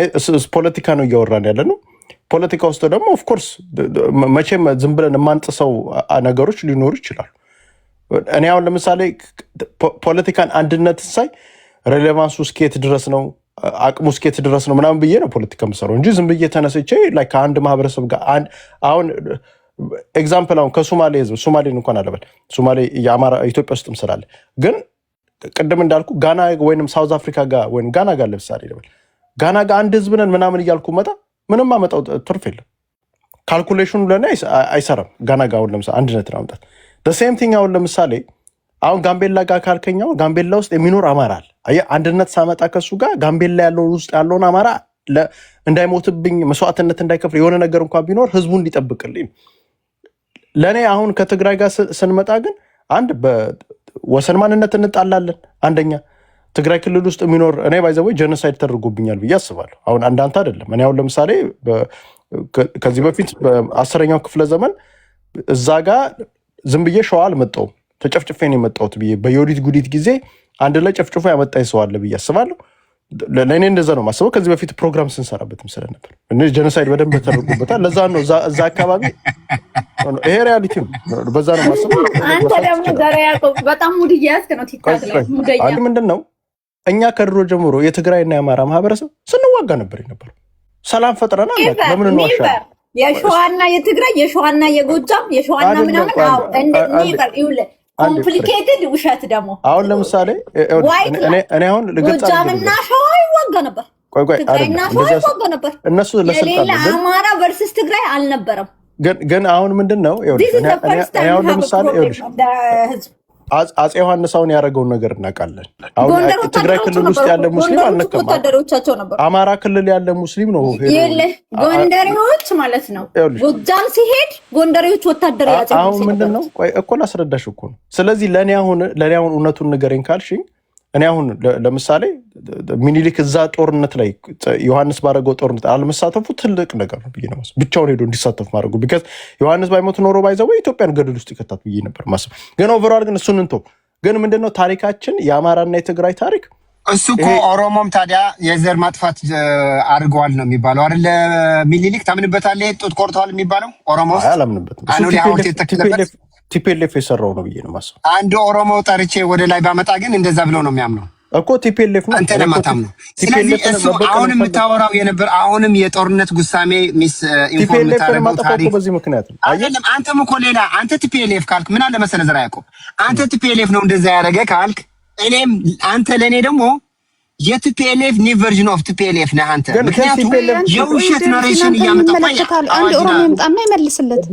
ፖለቲካ ነው እያወራን ያለ ነው። ፖለቲካ ውስጥ ደግሞ ኦፍኮርስ መቼም ዝም ብለን የማንጥሰው ነገሮች ሊኖሩ ይችላሉ። እኔ አሁን ለምሳሌ ፖለቲካን አንድነትን ሳይ ሬሌቫንሱ እስከየት ድረስ ነው፣ አቅሙ እስከየት ድረስ ነው ምናምን ብዬ ነው ፖለቲካ የምሰራው እንጂ ዝም ብዬ ተነስቼ ከአንድ ማህበረሰብ ጋር አሁን ኤግዛምፕል አሁን ከሶማሌ ህዝብ ሶማሌን እንኳን አለበል ሶማሌ የአማራ ኢትዮጵያ ውስጥም ስላለ ግን ቅድም እንዳልኩ ጋና ወይንም ሳውዝ አፍሪካ ጋር ወይም ጋና ጋር ለምሳሌ ይለበል ጋና ጋር አንድ ህዝብ ነን ምናምን እያልኩ መጣ ምንም አመጣው ትርፍ የለም። ካልኩሌሽኑ ለኔ አይሰራም። ጋና ጋር አሁን ለምሳሌ አንድነት ማምጣት ሴም ቲንግ አሁን ለምሳሌ አሁን ጋምቤላ ጋር ካልከኛው ጋምቤላ ውስጥ የሚኖር አማራ አለ። አየህ አንድነት ሳመጣ ከሱ ጋር ጋምቤላ ያለው ውስጥ ያለውን አማራ እንዳይሞትብኝ መስዋዕትነት እንዳይከፍል የሆነ ነገር እንኳን ቢኖር ህዝቡን እንዲጠብቅልኝ ለኔ አሁን ከትግራይ ጋር ስንመጣ ግን አንድ በወሰን ማንነት እንጣላለን። አንደኛ ትግራይ ክልል ውስጥ የሚኖር እኔ ባይዘው ጄኖሳይድ ተደርጎብኛል ብዬ አስባለሁ። አሁን አንዳንተ አይደለም። እኔ አሁን ለምሳሌ ከዚህ በፊት በ10ኛው ክፍለ ዘመን እዛ ጋር ዝም ብዬ ሸዋ አልመጣሁም ተጨፍጭፌ ነው የመጣሁት ብዬ በዮዲት ጉዲት ጊዜ አንድ ላይ ጨፍጭፎ ያመጣኝ ሰው አለ ብዬ አስባለሁ። ለእኔ እንደዛ ነው ማስበው። ከዚህ በፊት ፕሮግራም ስንሰራበትም ስለነበር እነዚህ ጄኖሳይድ በደንብ ተደርጎበታል። ለዛ ነው እዛ አካባቢ ይሄ ሪያሊቲ ነው። በዛ ነው ማስበው። አንተ ደግሞ ዘርዓ ያዕቆብ በጣም ሙድ እያያዝክ ነው ቲክቶክ ላይ ሙደኛ። አንድ ምንድን ነው እኛ ከድሮ ጀምሮ የትግራይና የአማራ ማህበረሰብ ስንዋጋ ነበር የነበረው። ሰላም ፈጥረናል። ለምን እንዋሻለን? የሸዋና የትግራይ የሸዋና የጎጃም የሸዋና ምናምን ኮምፕሊኬትድ ውሸት ደግሞ አሁን ለምሳሌ እኔ አሁን ጎጃምና ሸዋ ይዋጋ ነበር። ትግራይና ሸዋ ይዋጋ ነበር። እነሱ ለስልጣን አማራ ቨርሰስ ትግራይ አልነበረም። ግን አሁን ምንድን ነው አሁን ለምሳሌ አፄ ዮሐንስ አሁን ያደረገውን ነገር እናውቃለን። አሁን ትግራይ ክልል ውስጥ ያለ ሙስሊም አልነካም። ወታደሮቻቸው ነበሩ። አማራ ክልል ያለ ሙስሊም ነው ጎንደሬዎች ማለት ነው። ጎጃም ሲሄድ ጎንደሬዎች ወታደር ያዘ። አሁን ምንድን ነው እኮ ላስረዳሽ እኮ ነው። ስለዚህ ለእኔ አሁን እውነቱን ንገረኝ ካልሽኝ እኔ አሁን ለምሳሌ ሚኒሊክ እዛ ጦርነት ላይ ዮሐንስ ባደረገው ጦርነት አለመሳተፉ ትልቅ ነገር ነው ብዬ ነው ማስበው። ብቻውን ሄዶ እንዲሳተፍ ማድረጉ ቢካዝ ዮሐንስ ባይሞት ኖሮ ባይዘው ኢትዮጵያን ገደል ውስጥ ይከታት ብዬ ነበር ማስበው። ግን ኦቨርኦል ግን እሱን እንቶ ግን ምንድነው ታሪካችን የአማራና የትግራይ ታሪክ እሱ እኮ ኦሮሞም ታዲያ የዘር ማጥፋት አድርገዋል ነው የሚባለው አይደል? ሚኒሊክ ታምንበታለህ? ጡት ቆርጠዋል የሚባለው ኦሮሞ ቲፒኤልኤፍ የሰራው ነው ብዬ ነው ማስበው። አንድ ኦሮሞ ጠርቼ ወደ ላይ ባመጣ ግን እንደዛ ብለው ነው የሚያምነው። እኮ ቲፒኤልኤፍ ነው አንተ ለማታም ነው። ስለዚህ እሱ አሁንም የምታወራው የነበር አሁንም የጦርነት ጉሳሜ ሚስ ኢንፎርም ታረጋው ታሪክ በዚህ ምክንያት አይደለም። አንተም እኮ ሌላ አንተ ቲፒኤልኤፍ ካልክ ምን አለ መሰለህ ዘራ ያዕቆብ አንተ ቲፒኤልኤፍ ነው እንደዛ ያደረገ ካልክ እኔም አንተ ለኔ ደግሞ የቲፒኤልኤፍ ኒው ቨርዥን ኦፍ ቲፒኤልኤፍ ነህ አንተ። ምክንያቱም የውሸት ናሬሽን እያመጣው አንድ ኦሮሞ ይምጣና ይመልስለት።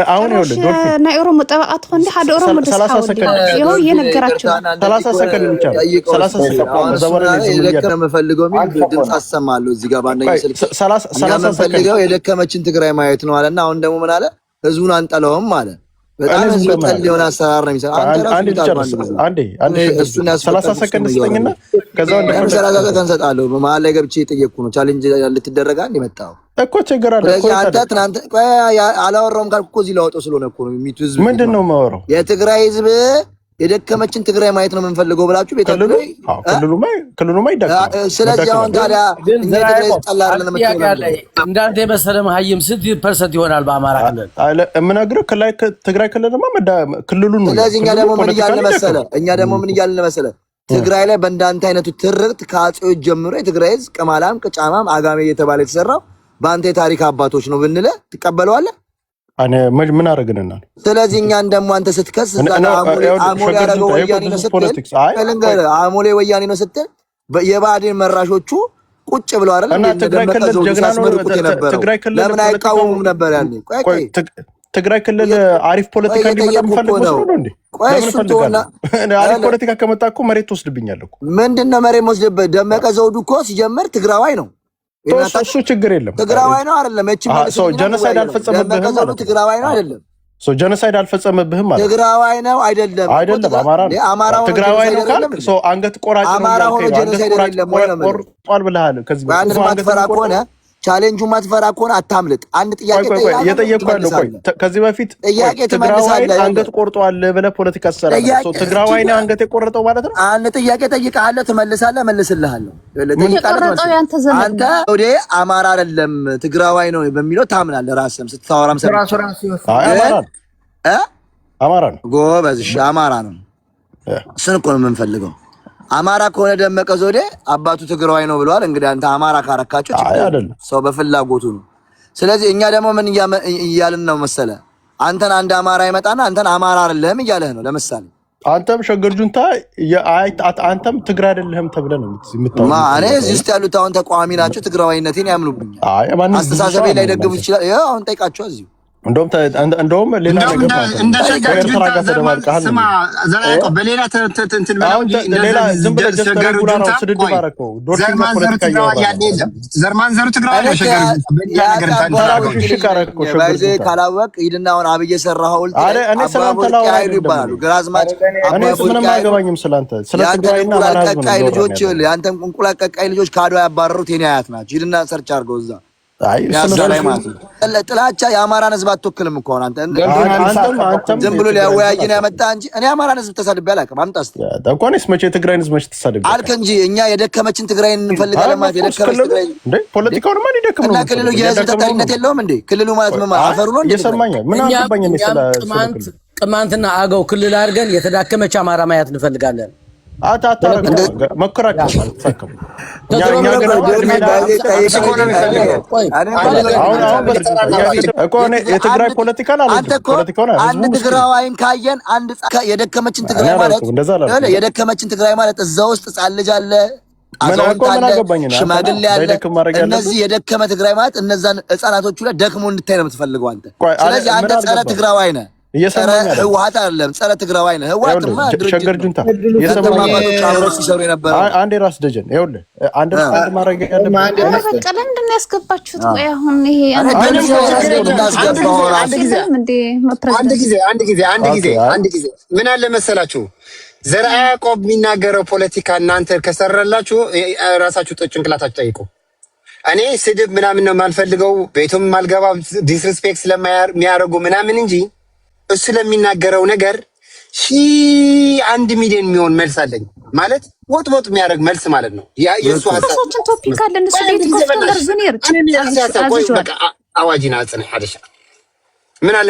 አሁን ይኸውልህ ናይ ኦሮሞ ጠበቃት ሆንዲ ሓደ ኦሮሞ ደስታው ይኸው እየነገራችሁ 30 ሰከንድ ብቻ 30 ሰከንድ ዘወረ የደከመ ፈልገው የሚል ድምጽ አሰማለሁ እዚህ ጋር ባንደኛ ስልክ 30 ሰከንድ የደከመችን ትግራይ ማየት ነው አለና አሁን ደግሞ ምን አለ ህዝቡን አንጠለውም አለ። በጣም ህዝብ ጠል የሆነ አሰራር ነው የሚሰራው። አንዴ 30 ሰከንድ ስጠኝና ከዛው እንደፈለገ 30 ሰከንድ ሰጣለሁ። በመሀል ላይ ገብቼ የጠየቅኩ ነው ቻሌንጅ ልትደረጋ እንደመጣው እኮ ችግር አለ እኮ አንተ ትናንት አላወራውም ካልኩ እኮ እዚህ ላወጣው ስለሆነ እኮ ነው የሚቱ ህዝብ ምንድነው የማወራው የትግራይ ህዝብ የደከመችን ትግራይ ማየት ነው የምንፈልገው ብላችሁ ቤታችሁ ክልሉማ ይደካል። ስለዚህ አሁን ታዲያ ትግራይ ተጣላለን መጥተው እንዳንተ የመሰለ መሀይም 6% ይሆናል በአማራ ክልል የምነግርህ ትግራይ ክልልማ ክልሉን ነው። ስለዚህ እኛ ደግሞ ምን እያልን መሰለ ትግራይ ላይ በእንዳንተ አይነቱ ትርክት ከአጼዎች ጀምሮ የትግራይ ህዝብ ቅማላም ቅጫማም አጋሜ እየተባለ የተሰራው በአንተ የታሪክ አባቶች ነው ብንለ ትቀበለዋለህ? እኔ ምን አደረግንና? ስለዚህ እኛን ደግሞ አንተ ስትከስ አሞሌ ያደረገው ወያኔ ነው ስትል አሞሌ ወያኔ ነው ስትል የባዕድን መራሾቹ ቁጭ ብለው አይደል እና ትግራይ ክልል ጀግና ነው። ትግራይ ክልል ለምን አይቃወሙም ነበር ያኔ? ቆይ ትግራይ ክልል አሪፍ ፖለቲካ እንዲመጣ ፈልገው ነው እንዴ? ቆይ እሱ ተወና አሪፍ ፖለቲካ ከመጣ እኮ መሬት ትወስድብኛለህ እኮ። ምንድነው መሬት ወስደበት? ደመቀ ዘውዱ እኮ ሲጀምር ትግራዋይ ነው። እሱ ችግር የለም። ትግራዋይ ነው አይደለም? እቺ ጀኖሳይድ አልፈጸመብህም ማለት ትግራዋይ ነው አይደለም? ጀኖሳይድ አልፈጸመብህም ማለት ትግራዋይ ነው አይደለም? አማራ ነው። ትግራዋይ ነው ካልክ አንገት ቆራጭ ነው። አማራ ሆኖ ጀኖሳይድ አይደለም ወይ ነው? ቆርጧል ብለሃል። ከዚህ በአንድ ማትፈራ ከሆነ ቻሌንጁ ማትፈራ ከሆነ አታምልጥ። አንድ ጥያቄ የጠየቅኩህ ቆይ ከዚህ በፊት ትግራዋይ አንገት ቆርጧል ብለህ ፖለቲካ ትሰራለህ። ትግራዋይ ነው አንገት የቆረጠው ማለት ነው። አንድ ጥያቄ ጠይቀሃለሁ፣ ትመልሳለህ፣ መልስልሃለሁ። አንተ ወደ አማራ አይደለም ትግራዋይ ነው በሚለው ታምናለህ። ራስህም ስታወራም አማራ ነው። ጎበዝ፣ እሺ አማራ ነው። እሱን እኮ ነው የምንፈልገው። አማራ ከሆነ ደመቀ ዘውዴ አባቱ ትግራዋይ ነው ብለዋል። እንግዲህ አንተ አማራ ካረካቸው ሰው በፍላጎቱ ነው። ስለዚህ እኛ ደግሞ ምን እያልን ነው መሰለ? አንተን አንድ አማራ ይመጣና አንተን አማራ አይደለም እያለህ ነው። ለምሳሌ አንተም ሸገር ጁንታ አንተም ትግራይ አይደለህም ተብለህ ነው የምታወራው። ማኔ እዚህ ውስጥ ያሉት አሁን ተቋሚ ናቸው። ትግራዋይነቴን ያምኑብኛል። አስተሳሰቤ ላይ ደግፉ ይችላል። ይኸው አሁን ጠይቃቸው እዚሁ እንደውም ሌላ ነገር ስማ ዘራ ያዕቆብ በሌላ እንትን ዝም ብለህ ስድድብ አደረከው። ዘርማንዘሩ ትግራዋይ ነው። ካላወቅ ሂድና አሁን አብይ የሰራው ሐውልት ይባላሉ። ግራዝማች ምንም አያገባኝም ስላንተ ስለ ትግራይና የአንተን እንቁላል ቀቃይ ልጆች ከአድዋ ያባረሩት የኔ አያት ናቸው። ሂድና ሰርች አድርገው እዛ ጥላቻ የአማራን ህዝብ አትወክልም እኮ አንተ። ዝም ብሎ ሊያወያየን ያመጣ እንጂ እኔ አማራን ህዝብ ተሳድቤ አላውቅም። አምጣ እስኪ እኮ እኔስ መቼ ትግራይን ህዝብ መቼ ተሳድቤ አልክ እንጂ እኛ የደከመችን ትግራይን እንፈልጋለን ማለት የደከመች ትግራይ እንዴ? ፖለቲካውን ማን ይደከም ነው? እና ክልሉ የህዝብ ተጠሪነት የለውም እንዴ? ክልሉ ማለት ምን ማለት አፈሩ ነው እንዴ? እየሰማኛል። ምን አገባኝ እኔ ስለ ቅማንትና አገው ክልል አድርገን የተዳከመች አማራ ማየት እንፈልጋለን። መከራከር የትግራይ ፖለቲካ አንድ ትግራዋይን ካየን አንድ የደከመችን ትግራይ ማለት እዛ ውስጥ ሕፃን ልጅ አለ፣ አዛውንት አለ፣ ሽማግሌ አለ። እነዚህ የደከመ ትግራይ ማለት እነዛን ሕፃናቶቹ ላይ ደክሞ እንድታይ ነው የምትፈልገው አንተ። ስለዚህ አንተ ጸረ ትግራዋይ ነህ። ህወሓት አይደለም ጸረ ትግራዋይ ነህ። ህወሓትማ ሸገር ጁንታ አንዴ ራስ ደጀን ይኸውልህ አንድ ማድረግ በቃ ለምንድን ነው ያስገባችሁት? ቆይ አሁን ይሄ አንድ ጊዜ ምን አለ መሰላችሁ ዘርዓ ያዕቆብ የሚናገረው ፖለቲካ እናንተ ከሰራላችሁ ራሳችሁ ጭንቅላታችሁ ጠይቁ። እኔ ስድብ ምናምን ነው የማልፈልገው፣ ቤቱም ማልገባ ዲስሪስፔክት ስለሚያደርጉ ምናምን እንጂ እሱ ለሚናገረው ነገር 1 ሚሊዮን የሚሆን መልስ አለኝ። ማለት ወጥ የሚያደርግ መልስ ማለት ነው። የሱ ቶፒክ አለን እሱ ቤት ኮስተር ዝኒር አዋጂና ጽንሕ ሐደሻ ምን አለ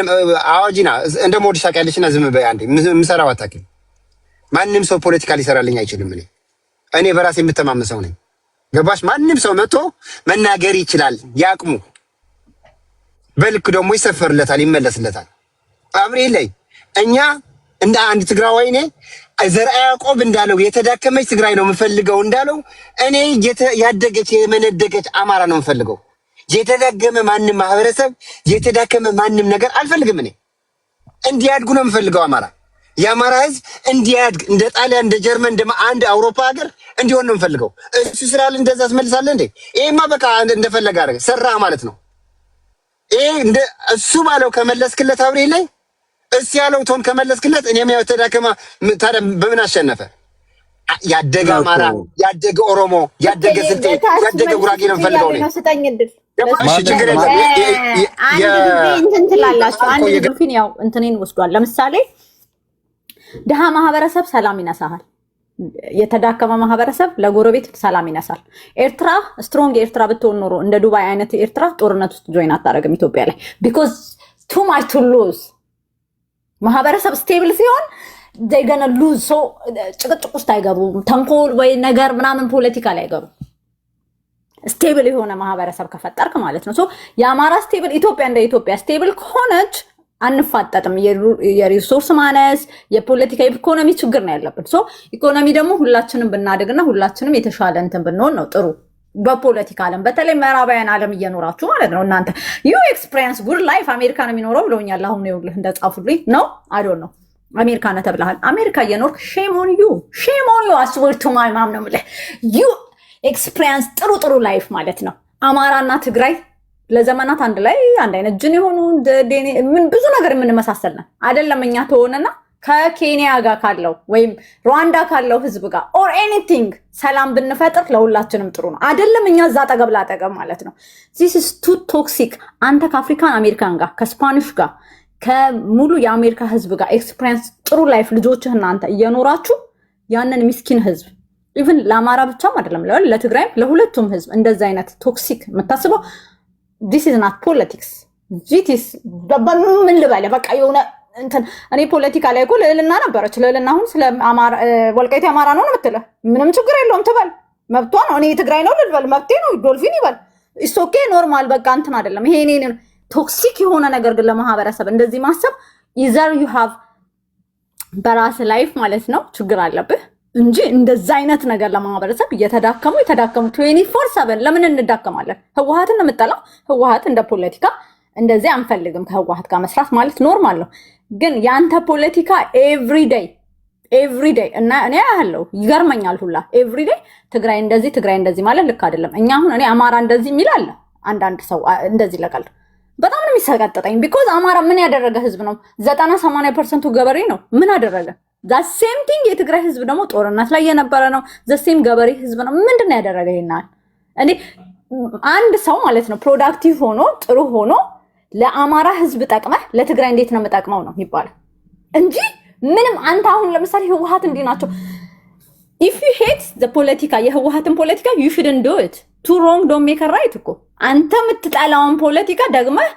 አዋጂና እንደ ሞድሻ ያለሽና ዝም በይ አንዴ ምሰራው አታውቂም። ማንም ሰው ፖለቲካ ሊሰራልኝ አይችልም። እኔ በራሴ የምተማመን ሰው ነኝ። ገባሽ? ማንም ሰው መጥቶ መናገር ይችላል። ያቅሙ በልክ ደግሞ ይሰፈርለታል፣ ይመለስለታል። አብሬ ላይ እኛ እንደ አንድ ትግራዋይ ነኝ ዘርዓ ያዕቆብ እንዳለው የተዳከመች ትግራይ ነው የምፈልገው እንዳለው እኔ ያደገች የመነደገች አማራ ነው የምፈልገው። የተዳከመ ማንም ማህበረሰብ የተዳከመ ማንም ነገር አልፈልግም። እኔ እንዲያድጉ ነው የምፈልገው። አማራ የአማራ ህዝብ እንዲያድግ እንደ ጣሊያን እንደ ጀርመን እንደ አንድ አውሮፓ ሀገር እንዲሆን ነው የምፈልገው። እሱ ስላለ እንደዛ ትመልሳለህ እንዴ? ይሄማ በቃ እንደፈለገ አደረገ ሰራህ ማለት ነው። ይሄ እንደ እሱ ባለው ከመለስክለት አብሬ ላይ እሱ ያለው ቶን ከመለስክለት እኔም ያው ተዳከማ ታዲያ በምን አሸነፈ? ያደገ አማራ፣ ያደገ ኦሮሞ፣ ያደገ ስልጤ፣ ያደገ ጉራጌ ነው የምፈልገው ነው። ችግር የለም። እንትን ትላላችሁ። አንድ ዶልፊን ያው እንትኔን ወስዷል። ለምሳሌ ድሃ ማህበረሰብ ሰላም ይነሳል። የተዳከመ ማህበረሰብ ለጎረቤት ሰላም ይነሳል። ኤርትራ ስትሮንግ ኤርትራ ብትሆን ኖሮ እንደ ዱባይ አይነት ኤርትራ ጦርነት ውስጥ ጆይን አታደርግም ኢትዮጵያ ላይ ቢኮዝ ቱ ማች ቱ ሉዝ። ማህበረሰብ ስቴብል ሲሆን ገነ ሉዝ ሶ ጭቅጭቅ ውስጥ አይገቡም። ተንኮል ወይ ነገር ምናምን ፖለቲካ ላይ አይገቡም። ስቴብል የሆነ ማህበረሰብ ከፈጠርክ ማለት ነው። ሶ የአማራ ስቴብል ኢትዮጵያ እንደ ኢትዮጵያ ስቴብል ከሆነች አንፋጠጥም። የሪሶርስ ማነስ፣ የፖለቲካ ኢኮኖሚ ችግር ነው ያለብን። ሶ ኢኮኖሚ ደግሞ ሁላችንም ብናደግና ሁላችንም የተሻለ እንትን ብንሆን ነው ጥሩ። በፖለቲካ ዓለም በተለይ ምዕራባውያን ዓለም እየኖራችሁ ማለት ነው እናንተ ዩ ኤክስፒሪየንስ ጉድ ላይፍ አሜሪካ ነው የሚኖረው ብለውኛል። አሁን ይኸውልህ እንደጻፉልኝ ነው አይዶን ነው አሜሪካ ነው ተብለሃል። አሜሪካ እየኖርክ ሼም ኦን ዩ አስወር ቱ ማይ ማም ነው የምልህ። ዩ ኤክስፒሪየንስ ጥሩ ላይፍ ማለት ነው። አማራና ትግራይ ለዘመናት አንድ ላይ አንድ አይነት ጅን የሆኑ ምን ብዙ ነገር የምንመሳሰል ነን አይደለም። እኛ ተሆነና ከኬንያ ጋር ካለው ወይም ሩዋንዳ ካለው ህዝብ ጋር ኦር ኤኒቲንግ ሰላም ብንፈጥር ለሁላችንም ጥሩ ነው አይደለም። እኛ እዛ አጠገብ ላጠገብ ማለት ነው። ዚስ ኢዝ ቱ ቶክሲክ። አንተ ከአፍሪካን አሜሪካን ጋር ከስፓኒሽ ጋር ከሙሉ የአሜሪካ ህዝብ ጋር ኤክስፒሪየንስ ጥሩ ላይፍ ልጆችህ እናንተ እየኖራችሁ ያንን ምስኪን ህዝብ ኢቭን ለአማራ ብቻም አይደለም ለትግራይም ለሁለቱም ህዝብ እንደዛ አይነት ቶክሲክ የምታስበው this is not politics ጂቲስ ምን ልበለ በቃ የሆነ እንትን እኔ ፖለቲካ ላይ እኮ ልዕልና ነበረች። ልዕልና አሁን ስለ አማራ ወልቃይት አማራ ነው የምትለው ምንም ችግር የለውም ትበል፣ መብቷ ነው። እኔ ትግራይ ነው ልበል መብቴ ነው። ዶልፊን ይበል ኢትስ ኦኬ ኖርማል በቃ እንትን አይደለም ይሄ እኔ ቶክሲክ የሆነ ነገር ግን ለማህበረሰብ እንደዚህ ማሰብ either you have በራስ ላይፍ ማለት ነው ችግር አለብህ እንጂ እንደዛ አይነት ነገር ለማህበረሰብ የተዳከሙ 24/7 ለምን እንዳከማለን? ህወሓትን ነው የምጠላው። ህወሓት እንደ ፖለቲካ እንደዚህ አንፈልግም። ከህወሓት ጋር መስራት ማለት ኖርማል ነው። ግን ያንተ ፖለቲካ ኤቭሪዴይ እና እኔ ያለው ይገርመኛል ሁላ ኤቭሪዴይ ትግራይ እንደዚህ ማለት ልክ አይደለም። እኛ አሁን እኔ አማራ እንደዚህ የሚል አለ አንዳንድ ሰው እንደዚህ ለቀልድ በጣም ነው የሚሰቀጥጠኝ። ቢኮዝ አማራ ምን ያደረገ ህዝብ ነው? 90-80% ገበሬ ነው። ምን አደረገ? that same thing የትግራይ ህዝብ ደግሞ ጦርነት ላይ የነበረ ነው። the same ገበሬ ህዝብ ነው። ምንድነው ያደረገ ይናል? እኔ አንድ ሰው ማለት ነው ፕሮዳክቲቭ ሆኖ ጥሩ ሆኖ ለአማራ ህዝብ ጠቅመህ ለትግራይ እንዴት ነው የምጠቅመው ነው የሚባለው እንጂ ምንም አንተ አሁን ለምሳሌ ህወሓት እንዲህ ናቸው if you hate the ፖለቲካ የህወሓትን ፖለቲካ you shouldn't do it too wrong don't make a right እኮ አንተ የምትጠላውን ፖለቲካ ደግመህ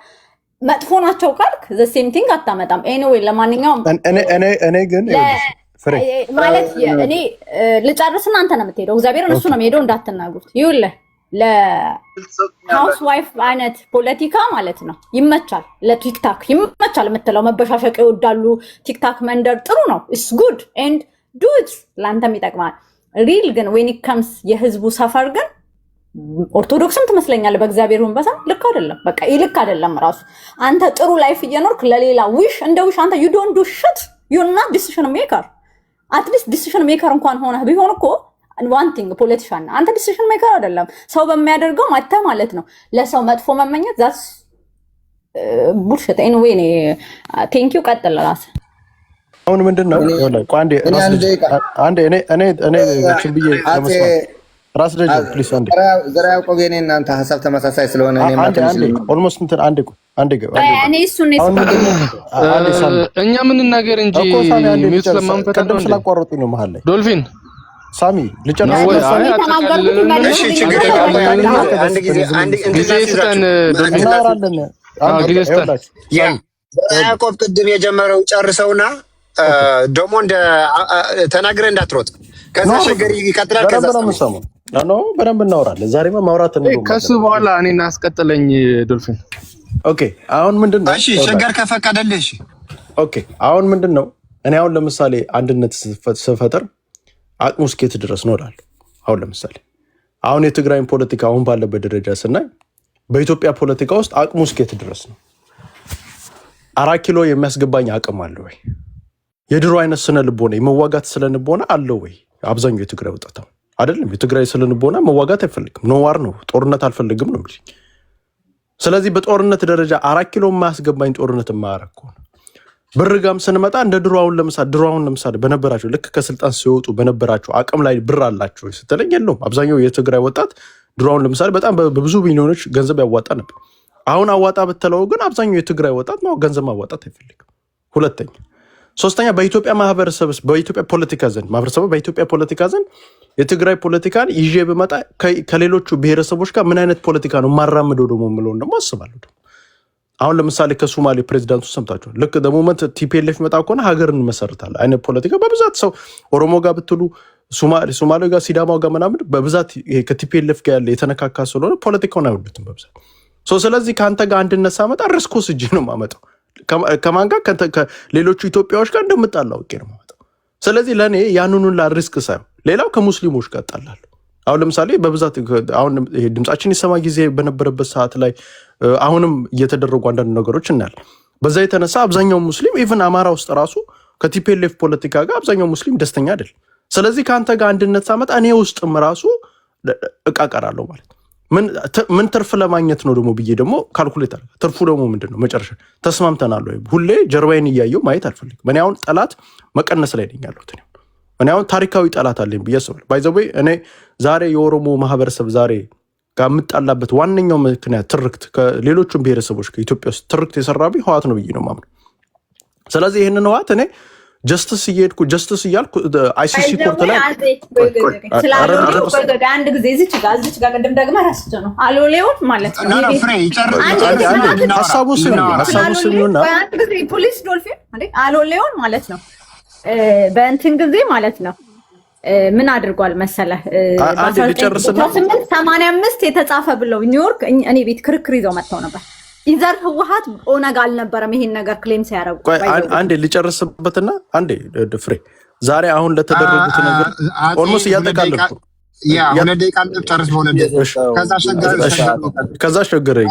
መጥፎ ናቸው ካልክ the same thing አታመጣም። anyway ለማንኛውም እኔ ግን ማለት እኔ ልጨርስና አንተ ነው የምትሄደው። እግዚአብሔርን እሱ ነው የሚሄደው እንዳትናጉት። ይኸውልህ ለሃውስ ዋይፍ አይነት ፖለቲካ ማለት ነው ይመቻል። ለቲክታክ ይመቻል የምትለው መበሻሸቅ ይወዳሉ። ቲክታክ መንደር ጥሩ ነው it's good and do it ለአንተም ይጠቅማል። ሪል ግን when it comes የህዝቡ ሰፈር ግን ኦርቶዶክስም ትመስለኛለህ በእግዚአብሔር ወንበሳ ልክ አይደለም። በቃ ይልክ አይደለም ራሱ አንተ ጥሩ ላይፍ እየኖርክ ለሌላ ዊሽ እንደ ዊሽ አንተ you don't do shit you're not decision maker at least decision maker እንኳን ሆነህ ቢሆን እኮ one thing ፖለቲሻን አንተ decision maker አይደለም። ሰው በሚያደርገው ማታ ማለት ነው ለሰው መጥፎ መመኘት that's bullshit anyway thank you ቀጥል ራስ አሁን ምንድነው አንዴ እኔ ብዬ ራስ ደጅ ፕሊስ አንዴ ዘራ ያዕቆብ የኔ እናንተ ሐሳብ ተመሳሳይ ስለሆነ እኔ ማለት ነው ኦልሞስት እንትን አንዴ እኔ እሱን እኛ ምን ነገር እንጂ ሚውት ለማንፈታ ነው ስላቋረጡኝ ነው መሀል ላይ ዶልፊን ሳሚ ልጨርስ ያዕቆብ ቅድም የጀመረው ጨርሰውና ደግሞ እንደ ተናግረህ እንዳትሮጥ። ከዛ ሸገር ይቀጥላል። ከዛ ነው በደንብ እናወራለን። ዛሬማ ማውራት ነው። ከሱ በኋላ እኔን አስቀጥለኝ ዶልፊን። ኦኬ አሁን ምንድነው? እሺ ሸገር ከፈቀደልህ እሺ። ኦኬ አሁን ምንድነው? እኔ አሁን ለምሳሌ አንድነት ስፈጥር አቅሙ እስከት ድረስ ነው እላለሁ። አሁን ለምሳሌ አሁን የትግራይን ፖለቲካ አሁን ባለበት ደረጃ ስናይ በኢትዮጵያ ፖለቲካ ውስጥ አቅሙ እስከት ድረስ ነው? 4 ኪሎ የሚያስገባኝ አቅም አለ ወይ? የድሮ አይነት ስነ ልቦና የመዋጋት ስነ ልቦና አለ ወይ? አብዛኛው የትግራይ ወጣት አይደለም። የትግራይ ስነ ልቦና መዋጋት አይፈልግም። ኖዋር ነው፣ ጦርነት አልፈልግም ነው የሚል። ስለዚህ በጦርነት ደረጃ 4 ኪሎ የማያስገባኝ ጦርነት የማያረግ ከሆነ ብርጋም ስንመጣ እንደ ድሮውን ለምሳሌ በነበራቸው ልክ ከስልጣን ሲወጡ በነበራቸው አቅም ላይ ብር አላቸው ስትለኝ የለውም። አብዛኛው የትግራይ ወጣት ድሮውን ለምሳሌ በጣም በብዙ ሚሊዮኖች ገንዘብ ያዋጣ ነበር። አሁን አዋጣ ብትለው ግን አብዛኛው የትግራይ ወጣት ነው ገንዘብ ማዋጣት አይፈልግም። ሁለተኛ ሶስተኛ በኢትዮጵያ ማህበረሰብ በኢትዮጵያ ፖለቲካ ዘንድ በኢትዮጵያ ፖለቲካ ዘንድ የትግራይ ፖለቲካን ይዤ ብመጣ ከሌሎቹ ብሔረሰቦች ጋር ምን አይነት ፖለቲካ ነው ማራምደው ደግሞ የምለውን ደግሞ አስባለሁ። አሁን ለምሳሌ ከሶማሌ ፕሬዚዳንቱ ሰምታችኋል። ልክ ደሞመንት ቲፒኤልኤፍ መጣ ከሆነ ሀገር እንመሰርታለን አይነት ፖለቲካ በብዛት ሰው ኦሮሞ ጋር ብትሉ ሶማሌ ጋር ሲዳማው ጋር ምናምን በብዛት ከቲፒኤልኤፍ ጋር ያለ የተነካካ ስለሆነ ፖለቲካውን አይወዱትም በብዛት። ስለዚህ ከአንተ ጋር አንድነት ሳመጣ ሪስኮስ እጄ ነው የማመጣው። ከማን ጋር? ከሌሎቹ ኢትዮጵያዎች ጋር እንደምጣላ አውቄ ነው የማመጣው። ስለዚህ ለእኔ ያንኑን ሪስክ ሳይሆን ሌላው ከሙስሊሞች ጋር እጣላለሁ። አሁን ለምሳሌ በብዛት አሁን ድምጻችን ይሰማ ጊዜ በነበረበት ሰዓት ላይ አሁንም እየተደረጉ አንዳንድ ነገሮች እናያለን። በዛ የተነሳ አብዛኛው ሙስሊም ኢቭን አማራ ውስጥ ራሱ ከቲፒኤልኤፍ ፖለቲካ ጋር አብዛኛው ሙስሊም ደስተኛ አይደል። ስለዚህ ከአንተ ጋር አንድነት ሳመጣ እኔ ውስጥም ራሱ እቃቀራለሁ ማለት ምን ትርፍ ለማግኘት ነው ደግሞ ብዬ ደግሞ ካልኩሌት አለ። ትርፉ ደግሞ ምንድን ነው? መጨረሻ ተስማምተናል ወይ? ሁሌ ጀርባዬን እያየው ማየት አልፈልግም። እኔ አሁን ጠላት መቀነስ ላይ ነኝ ያለሁት። እኔ አሁን ታሪካዊ ጠላት አለኝ ብዬ አስባለሁ። ባይ ዘ ወይ እኔ ዛሬ የኦሮሞ ማህበረሰብ ዛሬ ጋር የምጣላበት ዋነኛው ምክንያት ትርክት ከሌሎቹም ብሔረሰቦች ከኢትዮጵያ ውስጥ ትርክት የሰራብኝ ህወሓት ነው ብዬ ነው የማምነው። ስለዚህ ይህንን ህወሓት እኔ ጀስትስ እያልኩ አይሲሲ ኮርት ላይ አንድ ጊዜ እዚች ጋር ቅድም ደግመህ ረስቼው ነው አሎሌውን ማለት ነው ሀሳቡ ስሚውና ፖሊስ ዶልፊን አሎሌውን ማለት ነው በእንትን ጊዜ ማለት ነው ምን አድርጓል መሰለህ? በ1885 የተጻፈ ብለው ኒውዮርክ እኔ ቤት ክርክር ይዘው መጥተው ነበር። ኢዘር ህወሓት ኦነግ አልነበረም ይሄን ነገር ክሌም ሲያደርጉ። አንዴ ሊጨርስበትና አንዴ ፍሬ ዛሬ አሁን ለተደረጉት ነገር ኦልሞስት እያጠቃለልኩ ከዛ ሸገረኝ።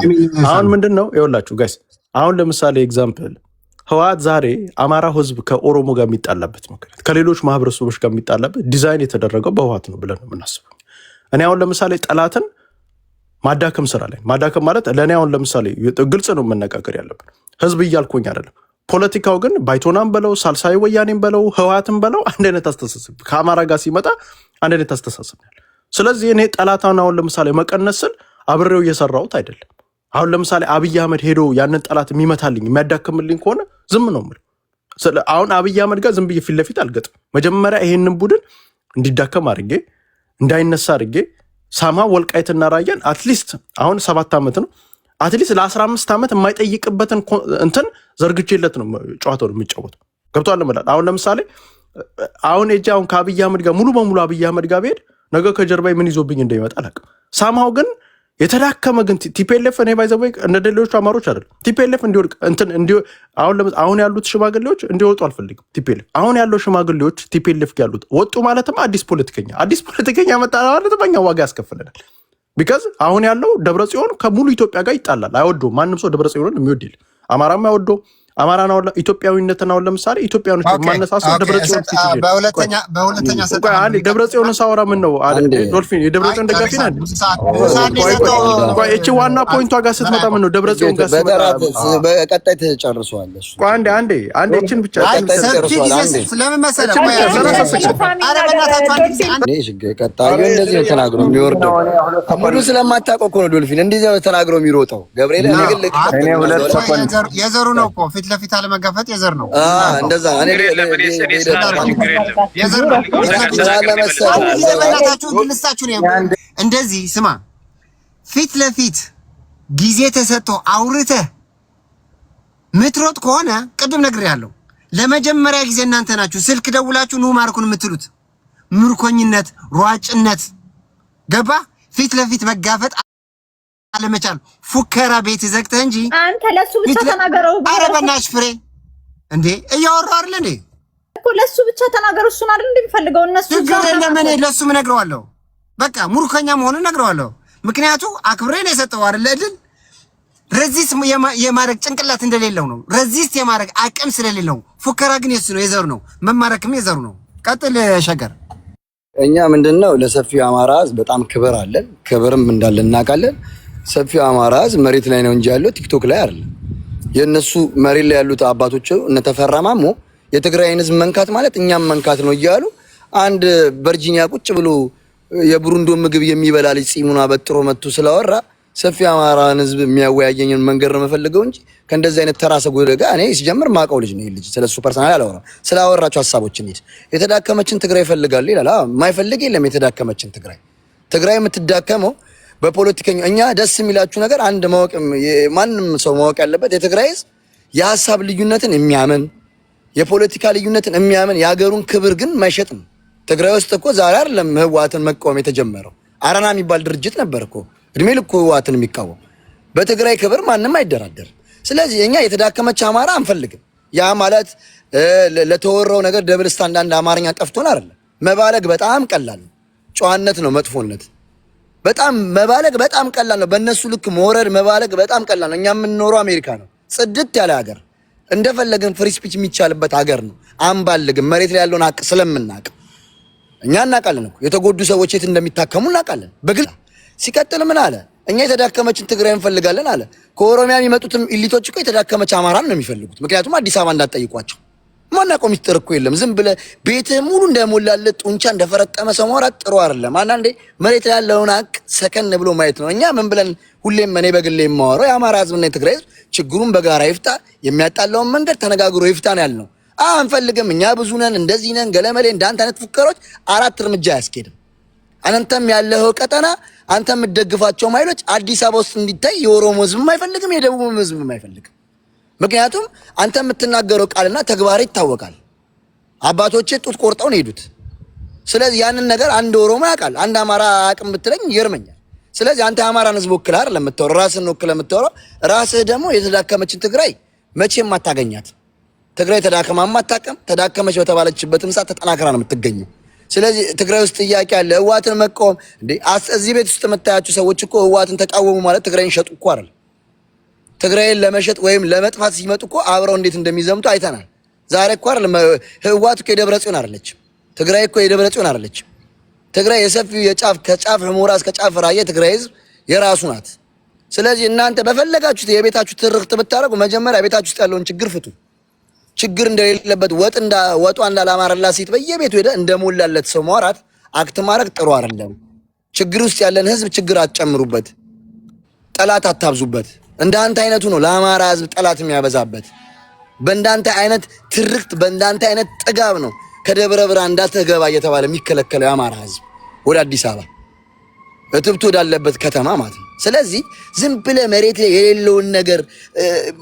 አሁን ምንድን ነው ይኸውላችሁ ጋይስ፣ አሁን ለምሳሌ ኤግዛምፕል ህወሓት ዛሬ አማራ ህዝብ ከኦሮሞ ጋር የሚጣላበት ምክንያት ከሌሎች ማህበረሰቦች ጋር የሚጣላበት ዲዛይን የተደረገው በህወሓት ነው ብለን ነው የምናስበው። እኔ አሁን ለምሳሌ ጠላትን ማዳከም ስራ ላይ ማዳከም ማለት ለእኔ አሁን ለምሳሌ ግልጽ ነው መነጋገር ያለብን። ህዝብ እያልኩኝ አይደለም። ፖለቲካው ግን ባይቶናም በለው ሳልሳዊ ወያኔም በለው ህወሓትም በለው አንድ አይነት አስተሳሰብ ከአማራ ጋር ሲመጣ አንድ አይነት አስተሳሰብ ነው። ስለዚህ እኔ ጠላታን አሁን ለምሳሌ መቀነስ ስል አብሬው እየሰራሁት አይደለም። አሁን ለምሳሌ አብይ አህመድ ሄዶ ያንን ጠላት የሚመታልኝ የሚያዳክምልኝ ከሆነ ዝም ነው የምለው። አሁን አብይ አህመድ ጋር ዝም ብዬ ፊት ለፊት አልገጥም። መጀመሪያ ይሄንን ቡድን እንዲዳከም አድርጌ እንዳይነሳ አድርጌ ሳማ ወልቃይትና ራያን አትሊስት አሁን 7 ዓመት ነው አትሊስት ለ15 ዓመት የማይጠይቅበትን እንትን ዘርግቼለት ነው ጨዋታው የሚጫወተው። ገብቷል ማለት አሁን ለምሳሌ አሁን እጄ አሁን ከአብይ አህመድ ጋር ሙሉ በሙሉ አብይ አህመድ ጋር ብሄድ ነገ ከጀርባዬ ምን ይዞብኝ እንደሚመጣ አላውቅም። ሳማው ግን የተዳከመ ግን ቲፒኤልኤፍ እኔ ባይዘው እንደ ሌሎቹ አማሮች አይደለም። ቲፒኤልኤፍ እንዲወድቅ እንትን አሁን ያሉት ሽማግሌዎች እንዲወጡ አልፈልግም። ቲፒኤልኤፍ አሁን ያለው ሽማግሌዎች ቲፒኤልኤፍ ያሉት ወጡ ማለትም አዲስ ፖለቲከኛ መጣ ማለት በእኛ ዋጋ ያስከፍለናል። ቢካዝ አሁን ያለው ደብረጽዮን ከሙሉ ኢትዮጵያ ጋር ይጣላል። አይወደውም። ማንም ሰው ደብረጽዮንን የሚወድ የለም። አማራም አይወደው። አማራና ኢትዮጵያዊነትን አሁን ለምሳሌ ኢትዮጵያኖች ማነሳሱ ደብረጽዮን ደብረጽዮን ሳወራ ምን ነው ዶልፊን የደብረጽዮን ደጋፊ ነህ? እቺ ዋና ፖይንቷ ጋር ስትመጣ ምን ነው ደብረጽዮን ጋር ስትመጣ በቀጣይ ተጨርሷለሽ። አንዴ እቺን ብቻ ስለምን መሰለህ ቀጣዩ እንደዚህ ነው ተናግሮ የሚወርደው። ሙሉ ስለማታውቀው እኮ ነው ዶልፊን እንደዚህ ነው ተናግሮ የሚሮጠው። ገብርኤል የዘሩ ነው እኮ ፊት ለፊት አለመጋፈጥ የዘር ነው። እንደዛ እንደዚህ ስማ፣ ፊት ለፊት ጊዜ ተሰጥቶ አውርተህ ምትሮጥ ከሆነ ቅድም ነግሬሃለሁ፣ ለመጀመሪያ ጊዜ እናንተ ናችሁ ስልክ ደውላችሁ ኑ ማርኩን የምትሉት። ምርኮኝነት፣ ሯጭነት ገባ ፊት ለፊት መጋፈጥ አለመቻል፣ ፉከራ ቤት ዘግተህ እንጂ አንተ ለሱ ብቻ ተናገረው። ኧረ በእናትሽ ፍሬ እንዴ እያወራሁ አይደል እንዴ እኮ ለሱ ብቻ ተናገረው። እሱን አይደል እንደሚፈልገው እነሱ ለምን ለሱም እነግረዋለሁ። በቃ ሙርኮኛ መሆኑን እነግረዋለሁ። ምክንያቱ አክብሬ ነው የሰጠው አይደል እድል ረዚስት የማረግ ጭንቅላት እንደሌለው ነው። ረዚስት የማረግ አቅም ስለሌለው፣ ፉከራ ግን የሱ ነው፣ የዘሩ ነው። መማረክም የዘሩ ነው። ቀጥል ሸገር። እኛ ምንድነው ለሰፊው አማራ ህዝብ በጣም ክብር አለን። ክብርም እንዳለ እናውቃለን። ሰፊው አማራ ህዝብ መሬት ላይ ነው እንጂ ያለው ቲክቶክ ላይ አይደለም። የነሱ መሬት ላይ ያሉት አባቶች እነ ተፈራ ማሞ የትግራይን ህዝብ መንካት ማለት እኛም መንካት ነው እያሉ አንድ ቨርጂኒያ ቁጭ ብሎ የብሩንዶ ምግብ የሚበላ ልጅ ጺሙን አበጥሮ መጥቶ ስላወራ ሰፊ አማራን ህዝብ የሚያወያየኝን መንገድ ነው የምፈልገው እንጂ ከእንደዚህ አይነት ተራ ሰው ጋር እኔ ሲጀምር ማውቀው ልጅ ነው። ልጅ ስለሱ ፐርሰናል አላወራም። ስላወራቸው ሀሳቦችን የተዳከመችን ትግራይ ይፈልጋል ይላል። የማይፈልግ የለም። የተዳከመችን ትግራይ የምትዳከመው በፖለቲከኛ እኛ ደስ የሚላችሁ ነገር አንድ ማወቅ ማንም ሰው ማወቅ ያለበት የትግራይ ህዝብ የሀሳብ ልዩነትን የሚያምን የፖለቲካ ልዩነትን የሚያምን የሀገሩን ክብር ግን ማይሸጥ ነው። ትግራይ ውስጥ እኮ ዛሬ አይደለም ህወሓትን መቃወም የተጀመረው። አረና የሚባል ድርጅት ነበር እኮ እድሜ ልኩ ህወሓትን የሚቃወም። በትግራይ ክብር ማንም አይደራደር። ስለዚህ እኛ የተዳከመች አማራ አንፈልግም። ያ ማለት ለተወራው ነገር ደብል ስታንዳርድ አማርኛ ጠፍቶን አይደለም። መባለግ በጣም ቀላል ነው። ጨዋነት ነው መጥፎነት። በጣም መባለግ በጣም ቀላል ነው። በእነሱ ልክ መውረድ መባለግ በጣም ቀላል ነው። እኛ የምንኖረው አሜሪካ ነው። ጽድት ያለ ሀገር፣ እንደፈለግን ፍሪ ስፒች የሚቻልበት ሀገር ነው። አንባልግም። መሬት ላይ ያለውን ሀቅ ስለምናውቅ እኛ እናውቃለን እኮ የተጎዱ ሰዎች የት እንደሚታከሙ እናውቃለን በግልጽ። ሲቀጥል ምን አለ? እኛ የተዳከመችን ትግራይ እንፈልጋለን አለ። ከኦሮሚያ የሚመጡትም ኢሊቶች እኮ የተዳከመች አማራን ነው የሚፈልጉት። ምክንያቱም አዲስ አበባ እንዳትጠይቋቸው ማናውቀው ሚስጥር እኮ የለም። ዝም ብለህ ቤትህ ሙሉ እንደሞላለት ጡንቻ እንደፈረጠመ ሰው ማውራት ጥሩ አይደለም። አንዳንዴ መሬት ላይ ያለውን ሀቅ ሰከን ብሎ ማየት ነው። እኛ ምን ብለን ሁሌም እኔ በግሌ የማወራው የአማራ ህዝብና የትግራይ ህዝብ ችግሩን በጋራ ይፍታ፣ የሚያጣላውን መንገድ ተነጋግሮ ይፍታ ነው ያልነው። አንፈልግም እኛ ብዙ ነን እንደዚህ ነን ገለመሌ እንዳንተ አይነት ፉከሮች 4 እርምጃ አያስኬድም። አንተም ያለው ቀጠና አንተ የምትደግፋቸው ኃይሎች አዲስ አበባ ውስጥ እንዲታይ የኦሮሞ ህዝብም አይፈልግም፣ የደቡብ ህዝብም አይፈልግም። ምክንያቱም አንተ የምትናገረው ቃልና ተግባር ይታወቃል። አባቶቼ ጡት ቆርጠው ነው ሄዱት። ስለዚህ ያንን ነገር አንድ ኦሮሞ ያውቃል፣ አንድ አማራ አቅም ብትለኝ ይገርመኛል። ስለዚህ አንተ የአማራን ህዝብ ወክለህ አይደለም የምታወራው፣ ራስህን ወክለህ የምታወራው። ራስህ ደግሞ የተዳከመችን ትግራይ መቼም አታገኛት። ትግራይ ተዳከማም አታውቅም። ተዳከመች በተባለችበትም ሰዓት ተጠናክራ ነው የምትገኘው። ስለዚህ ትግራይ ውስጥ ጥያቄ አለ። ህወሓትን መቃወም እንዴ? እዚህ ቤት ውስጥ የምታያቸው ሰዎች እኮ ህወሓትን ተቃወሙ ማለት ትግራይን ሸጡ እኮ አይደል? ትግራይን ለመሸጥ ወይም ለመጥፋት ሲመጡ እኮ አብረው እንዴት እንደሚዘምቱ አይተናል። ዛሬ እኮ አይደል ህወሓት እኮ የደብረ ጽዮን አይደለችም። ትግራይ እኮ የደብረ ጽዮን አይደለችም። ትግራይ የሰፊው የጫፍ ከጫፍ ሑመራ እስከ ጫፍ ራያ ትግራይ ህዝብ የራሱ ናት። ስለዚህ እናንተ በፈለጋችሁት የቤታችሁ ትርክት ብታረጉ መጀመሪያ ቤታችሁ ውስጥ ያለውን ችግር ፍቱ። ችግር እንደሌለበት ወጧ እንዳላማረላ ሴት በየቤቱ ሄደ እንደሞላለት ሰው ማውራት አክት ማድረግ ጥሩ አይደለም። ችግር ውስጥ ያለን ህዝብ ችግር አትጨምሩበት፣ ጠላት አታብዙበት። እንዳንተ አይነቱ ነው ለአማራ ህዝብ ጠላት የሚያበዛበት። በእንዳንተ አይነት ትርክት በእንዳንተ አይነት ጥጋብ ነው ከደብረ ብርሃን እንዳትገባ እየተባለ የሚከለከለው የአማራ ህዝብ ወደ አዲስ አበባ እትብቱ ወዳለበት ከተማ ማለት ነው። ስለዚህ ዝም ብለህ መሬት ላይ የሌለውን ነገር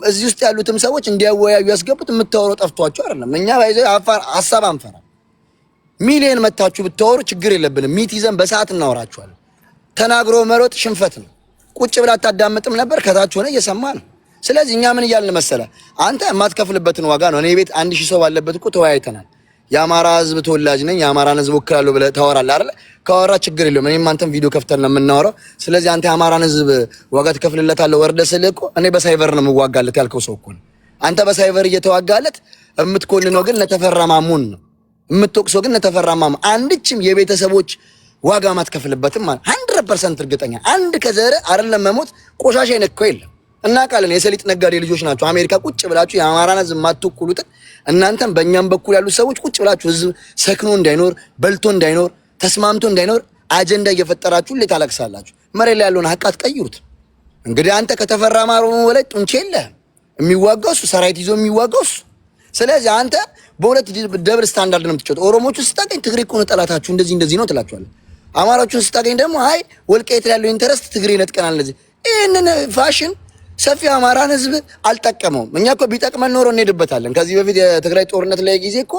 እዚህ ውስጥ ያሉትም ሰዎች እንዲያወያዩ ያስገቡት የምታወራው ጠፍቷቸው አይደለም። እኛ ባይዘው ሀሳብ አንፈራ። ሚሊዮን መታችሁ ብታወሩ ችግር የለብንም። ሚት ይዘን በሰዓት እናወራችኋለን። ተናግሮ መሮጥ ሽንፈት ነው። ቁጭ ብላ አታዳምጥም ነበር፣ ከታች ሆነ እየሰማ ነው። ስለዚህ እኛ ምን እያልን መሰለህ? አንተ የማትከፍልበትን ዋጋ ነው። እኔ ቤት 1000 ሰው ባለበት እኮ ተወያይተናል። የአማራ ህዝብ ተወላጅ ነኝ የአማራን ህዝብ ወክላለሁ ብለህ ታወራለህ አይደል? ካወራ ችግር የለውም። እኔም አንተም ቪዲዮ ከፍተን ነው የምናወራው። ስለዚህ አንተ የአማራን ህዝብ ዋጋ ትከፍልለታለህ ወርደህ ስልህ እኮ እኔ በሳይበር ነው የምዋጋለት ያልከው ሰው እኮ ነው። አንተ በሳይበር እየተዋጋለት የምትኮንነው ግን ለተፈራ ማሙን ነው። የምትወቅሰው ግን ለተፈራ ማሙ አንድችም የቤተሰቦች ዋጋ ማትከፍልበትም ማለት 100% እርግጠኛ። አንድ ከዘረ አይደለም መሞት ቆሻሻ ይነካው የለም። እናውቃለን። የሰሊጥ ነጋዴ ልጆች ናቸው። አሜሪካ ቁጭ ብላችሁ የአማራን ህዝብ ማትወክሉት እናንተም በእኛም በኩል ያሉ ሰዎች ቁጭ ብላችሁ ህዝብ ሰክኖ እንዳይኖር በልቶ እንዳይኖር ተስማምቶ እንዳይኖር አጀንዳ እየፈጠራችሁ ታለቅሳላችሁ። መሬት ላይ ያለውን ሀቅ አትቀይሩት። እንግዲህ አንተ ከተፈራ ማሩ ወላይ ጡንቼ የለህም። የሚዋጋው እሱ ሰራዊት ይዞ የሚዋጋው እሱ። ስለዚህ አንተ በሁለት ደብል ስታንዳርድ ነው የምትጫወተው። ኦሮሞቹን ስታገኝ ትግሬ እኮ ነው ጠላታችሁ እንደዚህ ነው ትላችኋለህ። አማራዎቹን ስታገኝ ደግሞ አይ ወልቃይት ያለው ኢንተረስት ትግሬ ነጥቀናል። እንደዚህ ይሄንን ፋሽን ሰፊ አማራን ህዝብ አልጠቀመውም። እኛ እኮ ቢጠቅመን ኖሮ እንሄድበታለን። ከዚህ በፊት የትግራይ ጦርነት ላይ ጊዜ እኮ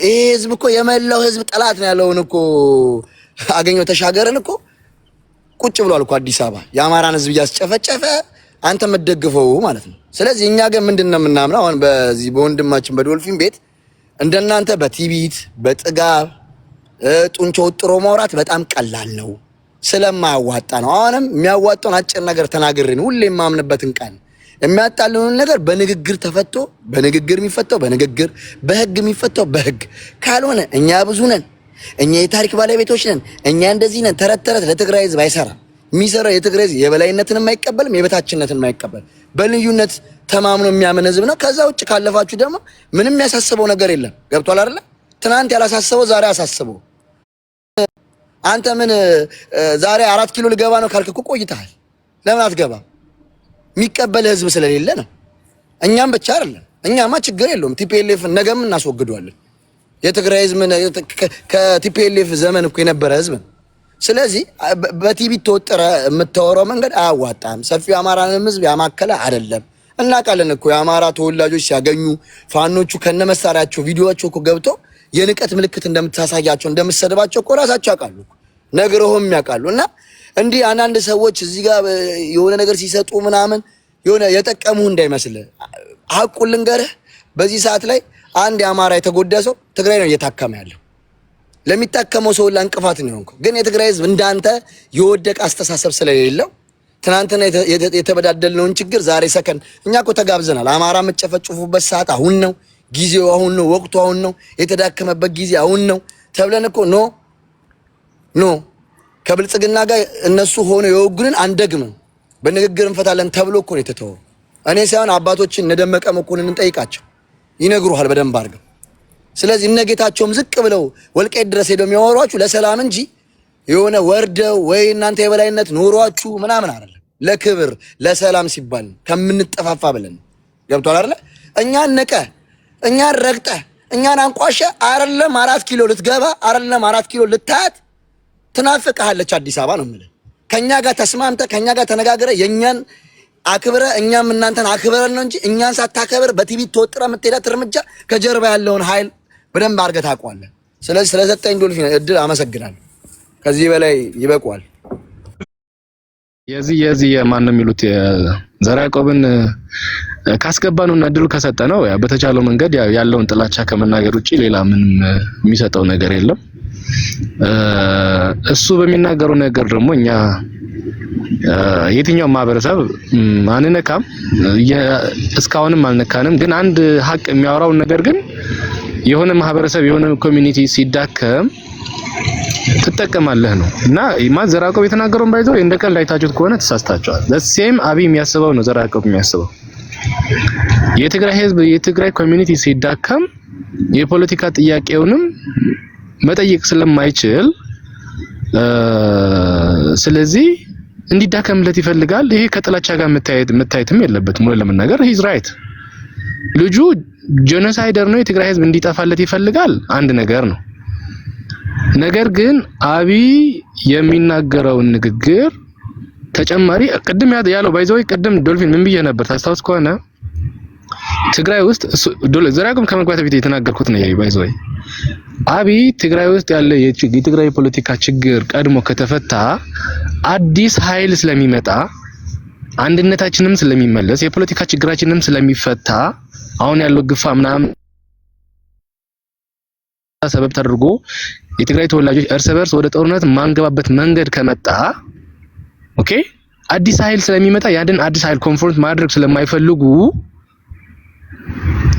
ይሄ ህዝብ እኮ የመላው ህዝብ ጠላት ነው ያለውን እኮ አገኘው ተሻገርን እኮ ቁጭ ብሏል እኮ አዲስ አበባ የአማራን ህዝብ እያስጨፈጨፈ አንተ የምትደግፈው ማለት ነው። ስለዚህ እኛ ግን ምንድነው የምናምነው አሁን በዚህ በወንድማችን በዶልፊን ቤት እንደናንተ በቲቪት በጥጋብ ጡንቾ ወጥሮ ማውራት በጣም ቀላል ነው ስለማያዋጣ ነው። አሁንም የሚያዋጣውን አጭር ነገር ተናግሬን ሁሌ የማምንበትን ቃል የሚያጣልውን ነገር በንግግር ተፈቶ በንግግር የሚፈታው በንግግር በህግ የሚፈታው በህግ ካልሆነ እኛ ብዙ ነን፣ እኛ የታሪክ ባለቤቶች ነን፣ እኛ እንደዚህ ነን ተረት ተረት ለትግራይ ህዝብ አይሰራም። የሚሰራው የትግራይ ህዝብ የበላይነትን የማይቀበልም የበታችነትን የማይቀበል በልዩነት ተማምኖ የሚያምን ህዝብ ነው። ከዛ ውጭ ካለፋችሁ ደግሞ ምንም ያሳስበው ነገር የለም። ገብቷል አይደለ? ትናንት ያላሳስበው ዛሬ አሳስበው። አንተ ምን ዛሬ 4 ኪሎ ልገባ ነው ካልክ እኮ ቆይተሃል። ለምን አትገባም? የሚቀበል ህዝብ ስለሌለ ነው። እኛም ብቻ አይደለም፣ እኛማ ችግር የለውም። ቲፒኤልኤፍ ነገም እናስወግደዋለን። የትግራይ ህዝብ ከቲፒኤልኤፍ ዘመን እኮ የነበረ ህዝብ ነው። ስለዚህ በቲቪ ተወጥረ የምታወራው መንገድ አያዋጣም። ሰፊው አማራንም ህዝብ ያማከለ አይደለም። እናውቃለን እኮ የአማራ ተወላጆች ሲያገኙ ፋኖቹ ከነመሳሪያቸው ቪዲዮአቸው እኮ ገብቶ የንቀት ምልክት እንደምታሳያቸው እንደምትሰድባቸው እኮ ራሳቸው ያውቃሉ፣ ነግረውም ያውቃሉ። እና እንዲህ አንዳንድ ሰዎች እዚህ ጋር የሆነ ነገር ሲሰጡ ምናምን የሆነ የጠቀሙ እንዳይመስል ሀቁን ልንገርህ። በዚህ ሰዓት ላይ አንድ የአማራ የተጎዳ ሰው ትግራይ ነው እየታከመ ያለው። ለሚታከመው ሰው እንቅፋት ነው የሆንከው። ግን የትግራይ ህዝብ እንዳንተ የወደቀ አስተሳሰብ ስለሌለው ትናንትና የተበዳደልነውን ችግር ዛሬ ሰከን እኛ እኮ ተጋብዘናል። አማራ የምትጨፈጭፉበት ሰዓት አሁን ነው፣ ጊዜው አሁን ነው፣ ወቅቱ አሁን ነው፣ የተዳከመበት ጊዜ አሁን ነው ተብለን እኮ ኖ ከብልጽግና ጋር እነሱ ሆኖ የወጉንን አንደግምም በንግግር እንፈታለን ተብሎ እኮ ነው የተተወው። እኔ ሳይሆን አባቶችን እነደመቀ መኮንን እንጠይቃቸው ይነግሩሃል በደንብ አድርገው። ስለዚህ እነጌታቸውም ዝቅ ብለው ወልቃይት ድረስ ሄደው የሚያወሯችሁ ለሰላም እንጂ የሆነ ወርደው ወይ እናንተ የበላይነት ኖሯችሁ ምናምን አይደለም። ለክብር ለሰላም ሲባል ከምንጠፋፋ ብለን ገብቷል አይደለ? እኛን ነቀ፣ እኛን ረግጠ፣ እኛን አንቋሸ አይደለም 4 ኪሎ ልትገባ አይደለም 4 ኪሎ ልታት ትናፍቅሃለች አዲስ አበባ ነው የምልህ። ከኛ ጋር ተስማምተ ከኛ ጋር ተነጋግረ የኛን አክብረ እኛም እናንተን አክብረን ነው እንጂ እኛን ሳታከብር በቲቪ ተወጥረ የምትሄዳት እርምጃ ከጀርባ ያለውን ኃይል በደንብ አድርገህ ታውቀዋለህ። ስለዚህ ስለሰጠኝ ዶልፊን እድል አመሰግናለሁ። ከዚህ በላይ ይበቃዋል። የዚህ ማን ነው የሚሉት ዘራ ያዕቆብን ካስገባነውና እድሉ ከሰጠነው በተቻለው መንገድ ያለውን ጥላቻ ከመናገር ውጪ ሌላ ምንም የሚሰጠው ነገር የለም። እሱ በሚናገረው ነገር ደግሞ እኛ የትኛው ማህበረሰብ አንነካም፣ እስካሁንም አልነካንም። ግን አንድ ሀቅ የሚያወራውን ነገር ግን የሆነ ማህበረሰብ የሆነ ኮሚኒቲ ሲዳከም ትጠቀማለህ ነው እና ማን ዘራ ያዕቆብ የተናገረውን ባይዘው እንደቀል ላይታችሁት ከሆነ ተሳስታችኋል። ለሴም አብይ የሚያስበው ነው ዘራ ያዕቆብ የሚያስበው። የትግራይ ህዝብ የትግራይ ኮሚኒቲ ሲዳከም የፖለቲካ ጥያቄውንም መጠየቅ ስለማይችል ስለዚህ እንዲዳከምለት ይፈልጋል። ይሄ ከጥላቻ ጋር መታየትም የለበትም። ወይ ለመናገር ሂዝ ራይት። ልጁ ጄኖሳይደር ነው፣ የትግራይ ህዝብ እንዲጠፋለት ይፈልጋል። አንድ ነገር ነው። ነገር ግን አብይ የሚናገረውን ንግግር ተጨማሪ ቅድም ያለው ባይዘው ቅድም ዶልፊን ምን ብዬ ነበር ታስታውስ ከሆነ ትግራይ ውስጥ ዘራ ያዕቆብ ከመግባት በፊት የተናገርኩት ነው። ባይዘው አብይ ትግራይ ውስጥ ያለ የትግራይ ፖለቲካ ችግር ቀድሞ ከተፈታ አዲስ ኃይል ስለሚመጣ አንድነታችንም ስለሚመለስ የፖለቲካ ችግራችንም ስለሚፈታ አሁን ያለው ግፋ ምናምን ሰበብ ተደርጎ የትግራይ ተወላጆች እርስ በርስ ወደ ጦርነት ማንገባበት መንገድ ከመጣ ኦኬ አዲስ ኃይል ስለሚመጣ ያንን አዲስ ኃይል ኮንፍሮንት ማድረግ ስለማይፈልጉ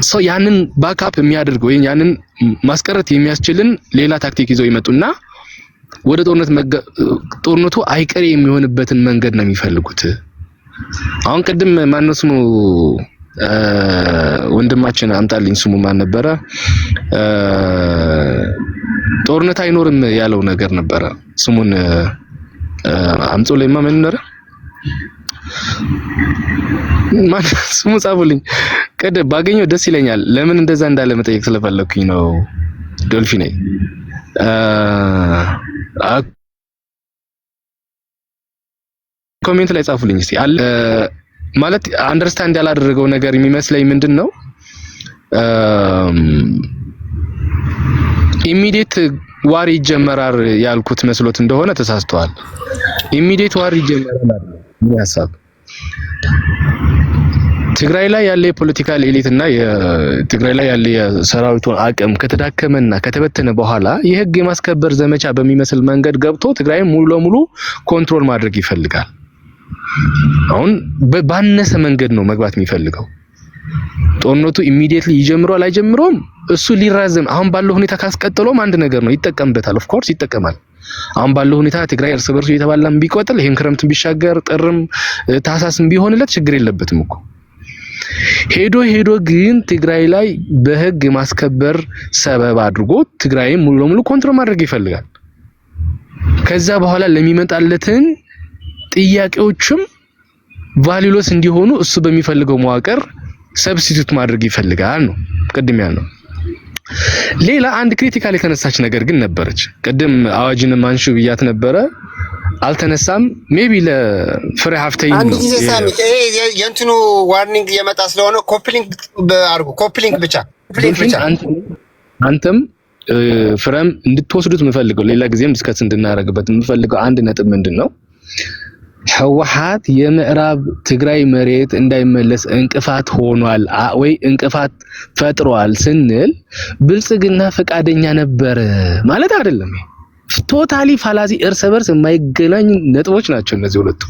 ሰው ያንን ባክአፕ የሚያደርግ ወይ ያንን ማስቀረት የሚያስችልን ሌላ ታክቲክ ይዘው ይመጡና ወደ ጦርነቱ አይቀሬ የሚሆንበትን መንገድ ነው የሚፈልጉት። አሁን ቅድም ማነው ስሙ ወንድማችን አምጣልኝ ስሙ ማን ነበረ? ጦርነት አይኖርም ያለው ነገር ነበረ። ስሙን አምጾለማ ምን ነበር? ማን ስሙ ጻፉልኝ። ባገኘው ደስ ይለኛል። ለምን እንደዛ እንዳለ መጠየቅ ስለፈለኩኝ ነው። ዶልፊኔ ኮሜንት ላይ ጻፉልኝ እስቲ ማለት አንደርስታንድ ያላደረገው ነገር የሚመስለኝ ምንድነው ኢሚዲየት ዋር ይጀመራል ያልኩት መስሎት እንደሆነ ተሳስተዋል። ኢሚዲየት ዋር ይጀመራል ምን ሐሳብ ትግራይ ላይ ያለ የፖለቲካል ኤሊት እና የትግራይ ላይ ያለ የሰራዊቱን አቅም ከተዳከመና ከተበተነ በኋላ የህግ የማስከበር ዘመቻ በሚመስል መንገድ ገብቶ ትግራይ ሙሉ ለሙሉ ኮንትሮል ማድረግ ይፈልጋል። አሁን ባነሰ መንገድ ነው መግባት የሚፈልገው። ጦርነቱ ኢሚዲየትሊ ይጀምራል አይጀምሮም እሱ ሊራዘም አሁን ባለው ሁኔታ ካስቀጠለውም አንድ ነገር ነው ይጠቀምበታል። ኦፍ ኮርስ ይጠቀማል። አሁን ባለው ሁኔታ ትግራይ እርስ በርሱ እየተባላም ቢቆጥል ይሄን ክረምትን ቢሻገር ጥርም ታሳስም ቢሆንለት ችግር የለበትም እኮ ሄዶ ግን ትግራይ ላይ በህግ ማስከበር ሰበብ አድርጎ ትግራይ ሙሉ ለሙሉ ኮንትሮል ማድረግ ይፈልጋል። ከዛ በኋላ ለሚመጣለትን ጥያቄዎችም ቫልዩለስ እንዲሆኑ እሱ በሚፈልገው መዋቅር ሰብስቲቱት ማድረግ ይፈልጋል ነው ቅድም ያለው። ሌላ አንድ ክሪቲካል የተነሳች ነገር ግን ነበረች። ቅድም አዋጅን ማንሹ ብያት ነበረ አልተነሳም። ሜቢ ለፍሬ ሀፍተኝ ነው አንድ ጊዜ ሳሚ የእንትኑ ዋርኒንግ እየመጣ ስለሆነ ኮፕሊንግ ብቻ አንተም ፍሬም እንድትወስዱት የምፈልገው ሌላ ጊዜም ዲስከስ እንድናደርግበት የምፈልገው አንድ ነጥብ ምንድነው ህወሓት የምዕራብ ትግራይ መሬት እንዳይመለስ እንቅፋት ሆኗል ወይ እንቅፋት ፈጥሯል ስንል ብልጽግና ፈቃደኛ ነበር ማለት አይደለም። ቶታሊ ፋላሲ እርስ በርስ የማይገናኝ ነጥቦች ናቸው እነዚህ ሁለቱ።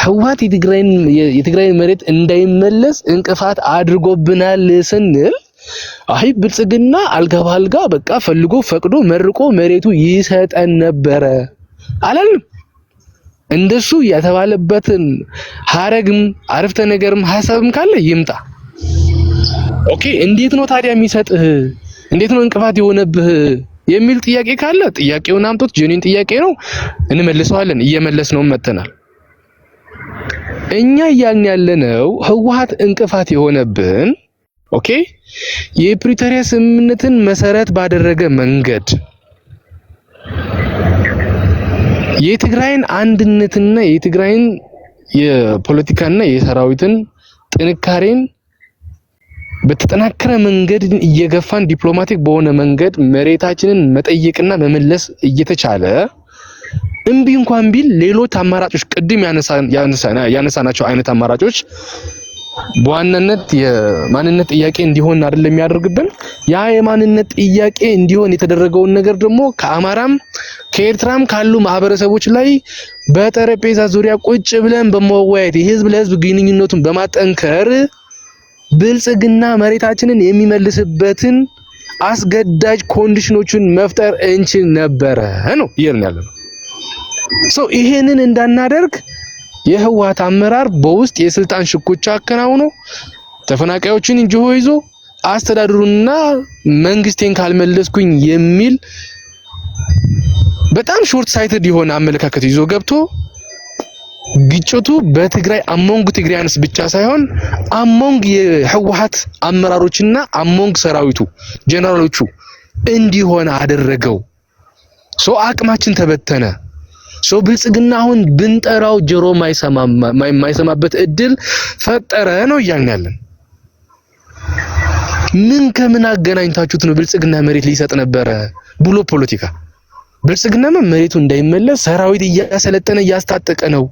ህወሓት የትግራይን መሬት እንዳይመለስ እንቅፋት አድርጎብናል ስንል አይ ብልጽግና አልጋ በቃ ፈልጎ ፈቅዶ መርቆ መሬቱ ይሰጠን ነበር አላልንም። እንደሱ የተባለበትን ሐረግም አረፍተ ነገርም ሐሳብም ካለ ይምጣ። ኦኬ እንዴት ነው ታዲያ የሚሰጥህ እንዴት ነው እንቅፋት የሆነብህ የሚል ጥያቄ ካለ ጥያቄውን አምጡት። ጄኒን ጥያቄ ነው እንመልሰዋለን። እየመለስነው መተናል። እኛ እያልን ያለነው ህወሓት እንቅፋት የሆነብን ኦኬ የፕሪቶሪያ ስምምነትን መሰረት ባደረገ መንገድ የትግራይን አንድነትና የትግራይን የፖለቲካና የሰራዊትን ጥንካሬን በተጠናከረ መንገድ እየገፋን ዲፕሎማቲክ በሆነ መንገድ መሬታችንን መጠየቅና መመለስ እየተቻለ እምቢ እንኳን ቢል ሌሎች አማራጮች ቅድም ያነሳናቸው አይነት አማራጮች በዋናነት የማንነት ጥያቄ እንዲሆን አይደለም የሚያደርግብን። ያ የማንነት ጥያቄ እንዲሆን የተደረገውን ነገር ደግሞ ከአማራም ከኤርትራም ካሉ ማህበረሰቦች ላይ በጠረጴዛ ዙሪያ ቁጭ ብለን በመወያየት የህዝብ ለህዝብ ግንኙነቱን በማጠንከር ብልጽግና መሬታችንን የሚመልስበትን አስገዳጅ ኮንዲሽኖችን መፍጠር እንችል ነበረ ነው ይርኛል። ይሄንን እንዳናደርግ የህወሓት አመራር በውስጥ የስልጣን ሽኩቻ አከናውኖ ተፈናቃዮችን እንጆ ይዞ አስተዳድሩና መንግስቴን ካልመለስኩኝ የሚል በጣም ሾርት ሳይትድ የሆነ አመለካከት ይዞ ገብቶ ግጭቱ በትግራይ አሞንግ ትግራያንስ ብቻ ሳይሆን አሞንግ የህወሓት አመራሮችና አሞንግ ሰራዊቱ ጀነራሎቹ እንዲሆን አደረገው። አቅማችን ተበተነ። ብልጽግና አሁን ብንጠራው ጆሮ ማይሰማበት እድል ፈጠረ ነው እያልን ምን ከምን አገናኝታችሁት ነው ብልጽግና መሬት ሊሰጥ ነበረ ብሎ ፖለቲካ ብልጽግና መሬቱ እንዳይመለስ ሰራዊት እያሰለጠነ እያስታጠቀ ነው።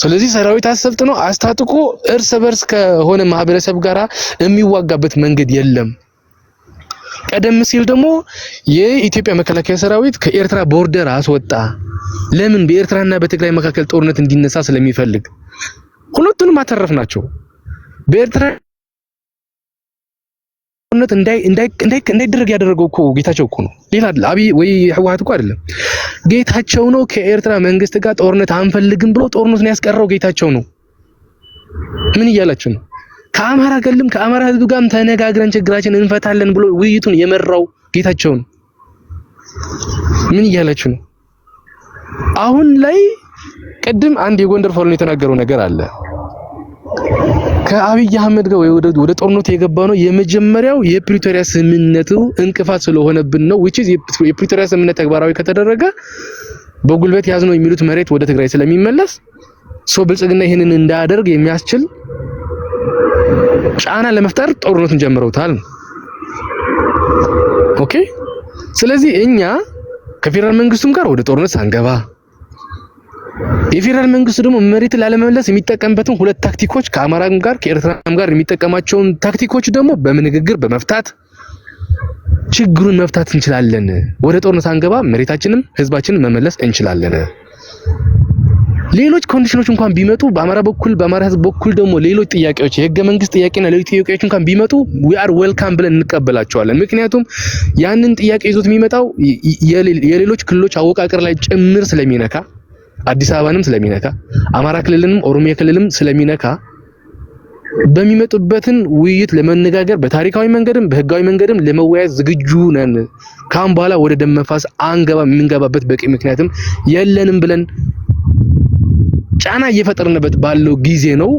ስለዚህ ሰራዊት አሰልጥኖ አስታጥቆ እርስ በርስ ከሆነ ማህበረሰብ ጋራ የሚዋጋበት መንገድ የለም። ቀደም ሲል ደግሞ የኢትዮጵያ መከላከያ ሰራዊት ከኤርትራ ቦርደር አስወጣ። ለምን? በኤርትራና በትግራይ መካከል ጦርነት እንዲነሳ ስለሚፈልግ። ሁለቱንም አተረፍናቸው። በኤርትራ ጦርነት እንዳይደረግ ያደረገው እኮ ጌታቸው እኮ ነው። ሌላ አብይ ወይ ህወሓት እኮ አይደለም። ጌታቸው ነው ከኤርትራ መንግስት ጋር ጦርነት አንፈልግም ብሎ ጦርነቱን ያስቀረው ጌታቸው ነው። ምን እያላችሁ ነው? ከአማራ ህዝብ ጋርም ተነጋግረን ችግራችንን እንፈታለን ብሎ ውይይቱን የመራው ጌታቸው ነው። ምን እያላችሁ ነው? አሁን ላይ ቅድም አንድ የጎንደር ፋኖ የተናገረው ነገር አለ። ከአብይ አህመድ ጋር ወደ ጦርነቱ የገባው ነው የመጀመሪያው የፕሪቶሪያ ስምምነቱ እንቅፋት ስለሆነብን ነው። which is የፕሪቶሪያ ስምምነት ተግባራዊ ከተደረገ በጉልበት ያዝነው የሚሉት መሬት ወደ ትግራይ ስለሚመለስ ብልጽግና ይሄንን እንዳያደርግ የሚያስችል ጫና ለመፍጠር ጦርነቱን ጀምረውታል። ኦኬ። ስለዚህ እኛ ከፌደራል መንግስቱም ጋር ወደ ጦርነት ሳንገባ የፌደራል መንግስቱ ደግሞ መሬት ላለመመለስ የሚጠቀምበትን ሁለት ታክቲኮች ከአማራም ጋር ከኤርትራም ጋር የሚጠቀማቸውን ታክቲኮች ደግሞ በንግግር በመፍታት ችግሩን መፍታት እንችላለን። ወደ ጦርነት ሳንገባ መሬታችንም ህዝባችንን መመለስ እንችላለን። ሌሎች ኮንዲሽኖች እንኳን ቢመጡ በአማራ ህዝብ በኩል ደግሞ ሌሎች ጥያቄዎች የህገ መንግስት ጥያቄና ሌሎች ጥያቄዎች እንኳን ቢመጡ we are welcome ብለን እንቀበላቸዋለን። ምክንያቱም ያንን ጥያቄ ይዞት የሚመጣው የሌሎች ክልሎች አወቃቀር ላይ ጭምር ስለሚነካ አዲስ አበባንም ስለሚነካ አማራ ክልልንም ኦሮሚያ ክልልም ስለሚነካ በሚመጡበትን ውይይት ለመነጋገር በታሪካዊ መንገድም በህጋዊ መንገድም ለመወያየት ዝግጁ ነን። ካም በኋላ ወደ ደም መፋስ የምንገባበት በቂ ምክንያትም የለንም ብለን ጫና እየፈጠርንበት ባለው ጊዜ ነው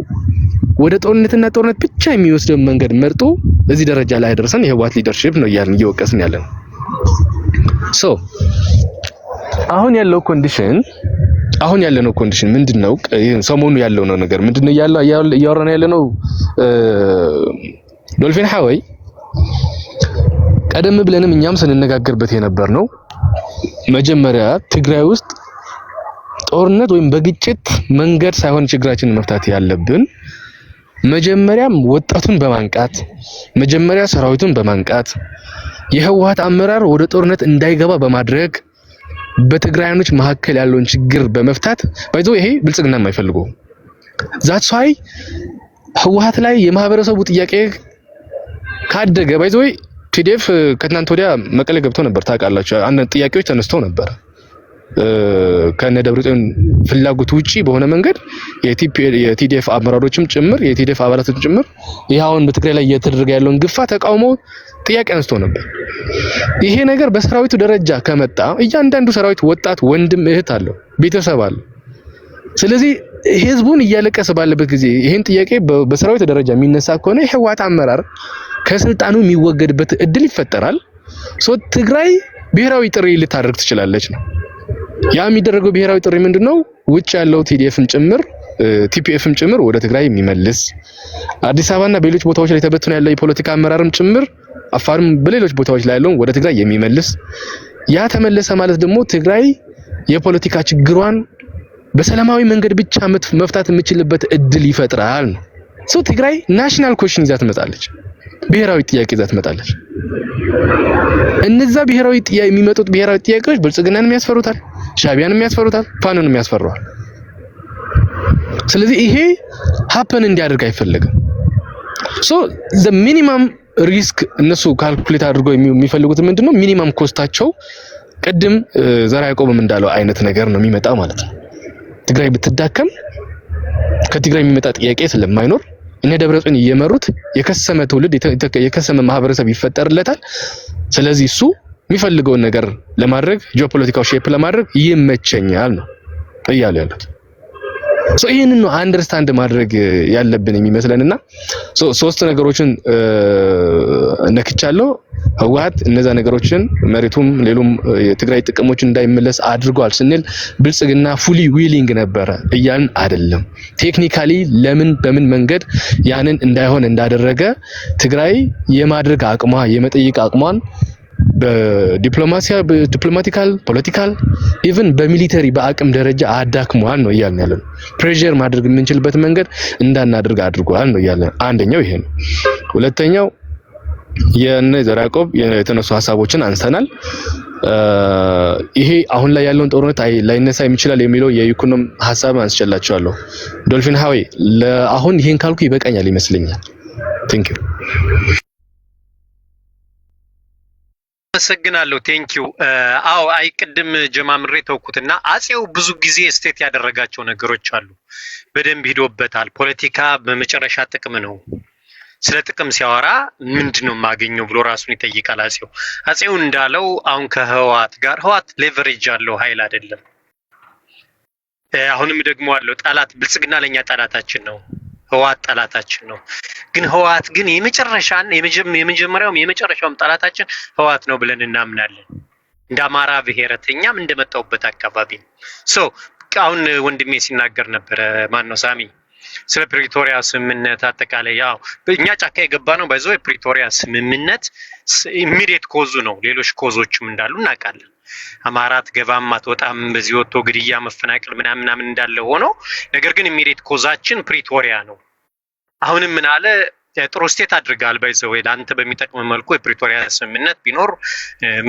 ወደ ጦርነትና ጦርነት ብቻ የሚወስደው መንገድ መርጦ እዚህ ደረጃ ላይ ደርሰን የህወሓት ሊደርሺፕ ነው እያልን እየወቀስን ያለን። አሁን ያለው ኮንዲሽን ምንድነው? ሰሞኑ ያለው ነገር ምንድነው? እያወራን ያለነው ዶልፊን ሐወይ ቀደም ብለንም እኛም ስንነጋገርበት የነበር ነው። መጀመሪያ ትግራይ ውስጥ ጦርነት ወይም በግጭት መንገድ ሳይሆን ችግራችንን መፍታት ያለብን መጀመሪያም ወጣቱን በማንቃት መጀመሪያ ሰራዊቱን በማንቃት የህወሓት አመራር ወደ ጦርነት እንዳይገባ በማድረግ በትግራይኖች መካከል ያለውን ችግር በመፍታት ባይዞ ይሄ ብልጽግና የማይፈልገው ዛትስ ዋይ ህወሓት ላይ የማህበረሰቡ ጥያቄ ካደገ ባይዞ ቲዲኤፍ ከትናንት ወዲያ መቀሌ ገብቶ ነበር ታውቃላችሁ። አንድ ጥያቄዎች ተነስተው ነበር ከነ ደብረጽዮን ፍላጎት ውጪ በሆነ መንገድ የቲዲኤፍ አመራሮችም ጭምር የቲዲኤፍ አባላትም ጭምር ይሄውን በትግራይ ላይ እየተደረገ ያለውን ግፋ ተቃውሞ ጥያቄ አንስቶ ነበር። ይሄ ነገር በሰራዊቱ ደረጃ ከመጣ እያንዳንዱ ሰራዊት ወጣት ወንድም እህት አለው ቤተሰብ አለው። ስለዚህ ህዝቡን እያለቀሰ ባለበት ጊዜ ይሄን ጥያቄ በሰራዊቱ ደረጃ የሚነሳ ከሆነ የህወሓት አመራር ከስልጣኑ የሚወገድበት እድል ይፈጠራል። ትግራይ ብሔራዊ ጥሪ ልታደርግ ትችላለች ነው ያ የሚደረገው። ብሔራዊ ጥሪ ምንድነው? ውጭ ያለው ቲዲኤፍም ጭምር ቲፒኤፍም ጭምር ወደ ትግራይ የሚመልስ አዲስ አበባና በሌሎች ቦታዎች ላይ ተበትኖ ያለው የፖለቲካ አመራርም ጭምር አፋርም በሌሎች ቦታዎች ላይ ያለው ወደ ትግራይ የሚመልስ ያ ተመለሰ ማለት ደግሞ ትግራይ የፖለቲካ ችግሯን በሰላማዊ መንገድ ብቻ መፍታት የምትችልበት እድል ይፈጥራል ነው። ትግራይ ናሽናል ኮሽን ይዛ ትመጣለች፣ ብሔራዊ ጥያቄ ይዛ ትመጣለች። እነዛ ብሔራዊ ጥያቄ የሚመጡት ብሔራዊ ጥያቄዎች ብልጽግናንም ያስፈሩታል፣ ሻቢያንም ያስፈሩታል፣ ፋኖንም ያስፈራዋል። ስለዚህ ይሄ ሀፐን እንዲያደርግ አይፈልግም። the minimum risk እነሱ ካልኩሌት አድርገው የሚፈልጉት ምንድነው? ሚኒመም ኮስታቸው ቅድም ዘራ ያቆብም እንዳለው አይነት ነገር ነው የሚመጣው ማለት ነው። ትግራይ ብትዳከም ከትግራይ የሚመጣ ጥያቄ ስለማይኖር እነ ደብረጽዮን እየመሩት የከሰመ ትውልድ የከሰመ ማህበረሰብ ይፈጠርለታል። ስለዚህ እሱ የሚፈልገውን ነገር ለማድረግ ጂኦፖለቲካል ሼፕ ለማድረግ ይመቸኛል ነው እያሉ ያሉት። ይሄንን ነው አንደርስታንድ ማድረግ ያለብን የሚመስለንና ሶስት ነገሮችን ነክቻለሁ። ህወሓት እነዛ ነገሮችን መሬቱም ሌሎም የትግራይ ጥቅሞችን እንዳይመለስ አድርጓል ስንል ብልጽግና ፉሊ ዊሊንግ ነበረ እያልን አይደለም። ቴክኒካሊ ለምን በምን መንገድ ያንን እንዳይሆን እንዳደረገ ትግራይ የማድረግ አቅሟ የመጠየቅ አቅሟን በዲፕሎማቲካል ፖለቲካል ኢቭን በሚሊተሪ በአቅም ደረጃ አዳክሟል ነው እያልን ያለው። ፕሬሸር ማድረግ የምንችልበት መንገድ እንዳናደርግ አድርጓል ነው እያልን። አንደኛው ይሄ ነው። ሁለተኛው የነ ዘራቆብ የተነሱ ሀሳቦችን አንስተናል። ይሄ አሁን ላይ ያለውን ጦርነት ላይነሳ የሚችላል የሚለው የኢኮኖሚ ሀሳብ አንስቼላችኋለሁ። ዶልፊን ሐወይ ለአሁን ይሄን ካልኩ ይበቃኛል ይመስለኛል። ቴንክ ዩ አመሰግናለሁ። ቴንኪው። አዎ ቅድም ጀማምሬ ተውኩትና አጼው ብዙ ጊዜ ስቴት ያደረጋቸው ነገሮች አሉ። በደንብ ሂዶበታል። ፖለቲካ በመጨረሻ ጥቅም ነው። ስለ ጥቅም ሲያወራ ምንድነው የማገኘው ብሎ ራሱን ይጠይቃል። አጼው እንዳለው አሁን ከህወሓት ጋር ህወሓት ሌቨሬጅ ያለው ኃይል አይደለም። አሁንም ደግሞ አለው ጠላት ብልጽግና ለኛ ጠላታችን ነው። ህወሓት ጠላታችን ነው። ግን ህወሓት ግን የመጨረሻውም የመጨረሻውም ጠላታችን ህወሓት ነው ብለን እናምናለን። እንደ አማራ ብሔረተኛም እንደመጣሁበት አካባቢ ነው። ሶ አሁን ወንድሜ ሲናገር ነበረ ማን ነው ሳሚ ስለ ፕሪቶሪያ ስምምነት አጠቃላይ ያው እኛ ጫካ የገባ ነው ባይዘው የፕሪቶሪያ ስምምነት ኢሚዲየት ኮዙ ነው። ሌሎች ኮዞችም እንዳሉ እናውቃለን። አማራት ገባም አትወጣም በዚህ ወጥቶ ግድያ መፈናቀል ምናምን እንዳለ ሆኖ ነገር ግን ኢሚዲየት ኮዛችን ፕሪቶሪያ ነው። አሁንም ምን አለ ጥሩ ስቴት አድርጋል ባይዘው ለአንተ በሚጠቅም መልኩ የፕሪቶሪያ ስምምነት ቢኖር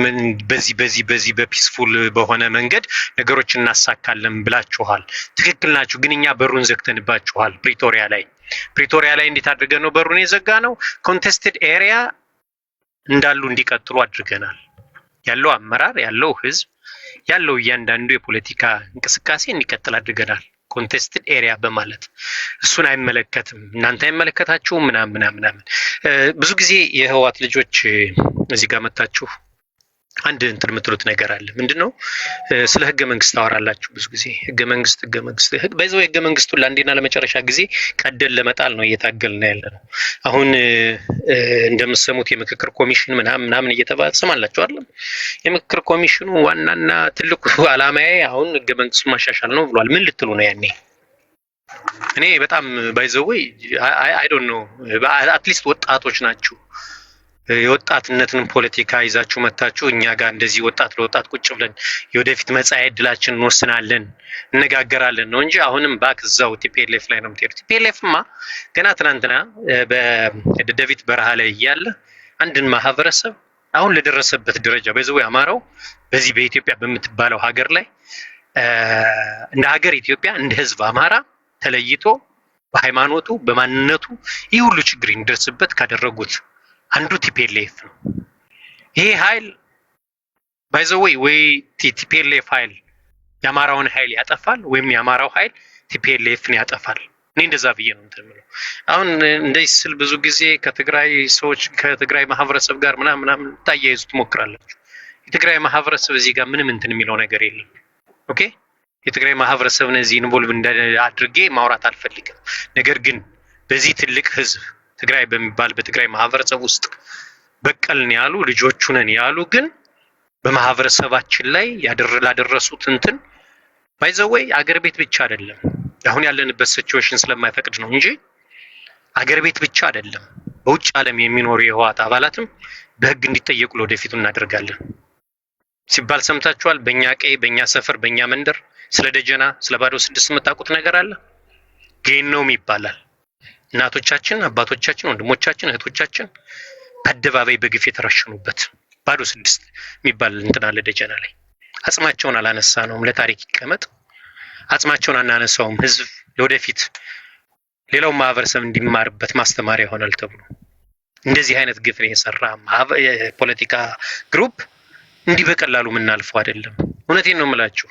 ምን በዚህ በፒስፉል በሆነ መንገድ ነገሮችን እናሳካለን ብላችኋል። ትክክል ናችሁ። ግን እኛ በሩን ዘግተንባችኋል። ፕሪቶሪያ ላይ እንዴት አድርገን ነው በሩን የዘጋ ነው? ኮንቴስትድ ኤሪያ እንዳሉ እንዲቀጥሉ አድርገናል። ያለው አመራር ያለው ህዝብ ያለው እያንዳንዱ የፖለቲካ እንቅስቃሴ እንዲቀጥል አድርገናል። ኮንቴስትድ ኤሪያ በማለት እሱን አይመለከትም እናንተ አይመለከታችሁም ምናምን ብዙ ጊዜ የህወሓት ልጆች እዚህ ጋር መጣችሁ አንድ እንትን የምትሉት ነገር አለ። ምንድነው? ስለ ህገ መንግስት ታወራላችሁ ብዙ ጊዜ ህገ መንግስት በዛው ህገ መንግስቱን ለአንዴና ለመጨረሻ ጊዜ ቀደል ለመጣል ነው እየታገልን ያለነው። አሁን እንደምትሰሙት የምክክር ኮሚሽን ምናምን እየተባለ ትሰማላችሁ አይደል? የምክክር ኮሚሽኑ ዋናና ትልቁ ዓላማዬ አሁን ህገ መንግስቱን ማሻሻል ነው ብሏል። ምን ልትሉ ነው ያኔ? እኔ በጣም ባይዘው አይ ዶንት ኖ አትሊስት ወጣቶች ናችሁ የወጣትነትን ፖለቲካ ይዛችሁ መታችሁ እኛ ጋር እንደዚህ ወጣት ለወጣት ቁጭ ብለን የወደፊት መጻኤ ዕድላችን እንወስናለን እንነጋገራለን ነው እንጂ አሁንም ባክ እዛው ቲፒኤልኤፍ ላይ ነው የምትሄዱት። ቲፒኤልኤፍማ ገና ትናንትና በደደቢት በረሃ ላይ እያለ አንድን ማህበረሰብ አሁን ለደረሰበት ደረጃ በዚህ አማራው በዚህ በኢትዮጵያ በምትባለው ሀገር ላይ እንደ ሀገር ኢትዮጵያ እንደ ህዝብ አማራ ተለይቶ በሃይማኖቱ በማንነቱ ይህ ሁሉ ችግር እንዲደርስበት ካደረጉት አንዱ ቲፒኤልኤፍ ነው። ይሄ ኃይል ባይዘው ወይ ቲፒኤልኤፍ ኃይል የአማራውን ኃይል ያጠፋል ወይም የአማራው ኃይል ቲፒኤልኤፍን ያጠፋል። እኔ እንደዛ ብዬ ነው እንትን አሁን እንደዚህ ስል ብዙ ጊዜ ከትግራይ ሰዎች ከትግራይ ማህበረሰብ ጋር ምናምን ታያይዙ ትሞክራላችሁ። የትግራይ ማህበረሰብ እዚህ ጋር ምንም እንትን የሚለው ነገር የለም። ኦኬ የትግራይ ማህበረሰብ እዚህ ኢንቮልቭ አድርጌ ማውራት አልፈልግም። ነገር ግን በዚህ ትልቅ ህዝብ ትግራይ በሚባል በትግራይ ማህበረሰብ ውስጥ በቀልን ያሉ ልጆቹ ነን ያሉ ግን በማህበረሰባችን ላይ ያደረሱት እንትን ባይዘወይ አገር ቤት ብቻ አይደለም አሁን ያለንበት ሲቹዌሽን ስለማይፈቅድ ነው እንጂ አገር ቤት ብቻ አይደለም በውጭ ዓለም የሚኖሩ የህወሓት አባላትም በህግ እንዲጠየቁ ለወደፊቱ እናደርጋለን ሲባል ሰምታችኋል። በእኛ ቀይ በእኛ ሰፈር በእኛ መንደር ስለ ደጀና ስለ ባዶ 6 የምታውቁት ነገር አለ። ጌኖም ይባላል። እናቶቻችን አባቶቻችን ወንድሞቻችን እህቶቻችን በአደባባይ በግፍ የተረሸኑበት ባዶ 6 የሚባል እንትን አለ ደጀና ላይ። አጽማቸውን አላነሳነውም፣ ለታሪክ ይቀመጥ። አጽማቸውን አናነሳውም፣ ህዝብ ለወደፊት ሌላው ማህበረሰብ እንዲማርበት ማስተማሪያ ይሆናል ተብሎ እንደዚህ አይነት ግፍ ነው የሰራ ፖለቲካ ግሩፕ እንዲህ በቀላሉ የምናልፈው አይደለም። እውነቴን ነው የምላችሁ።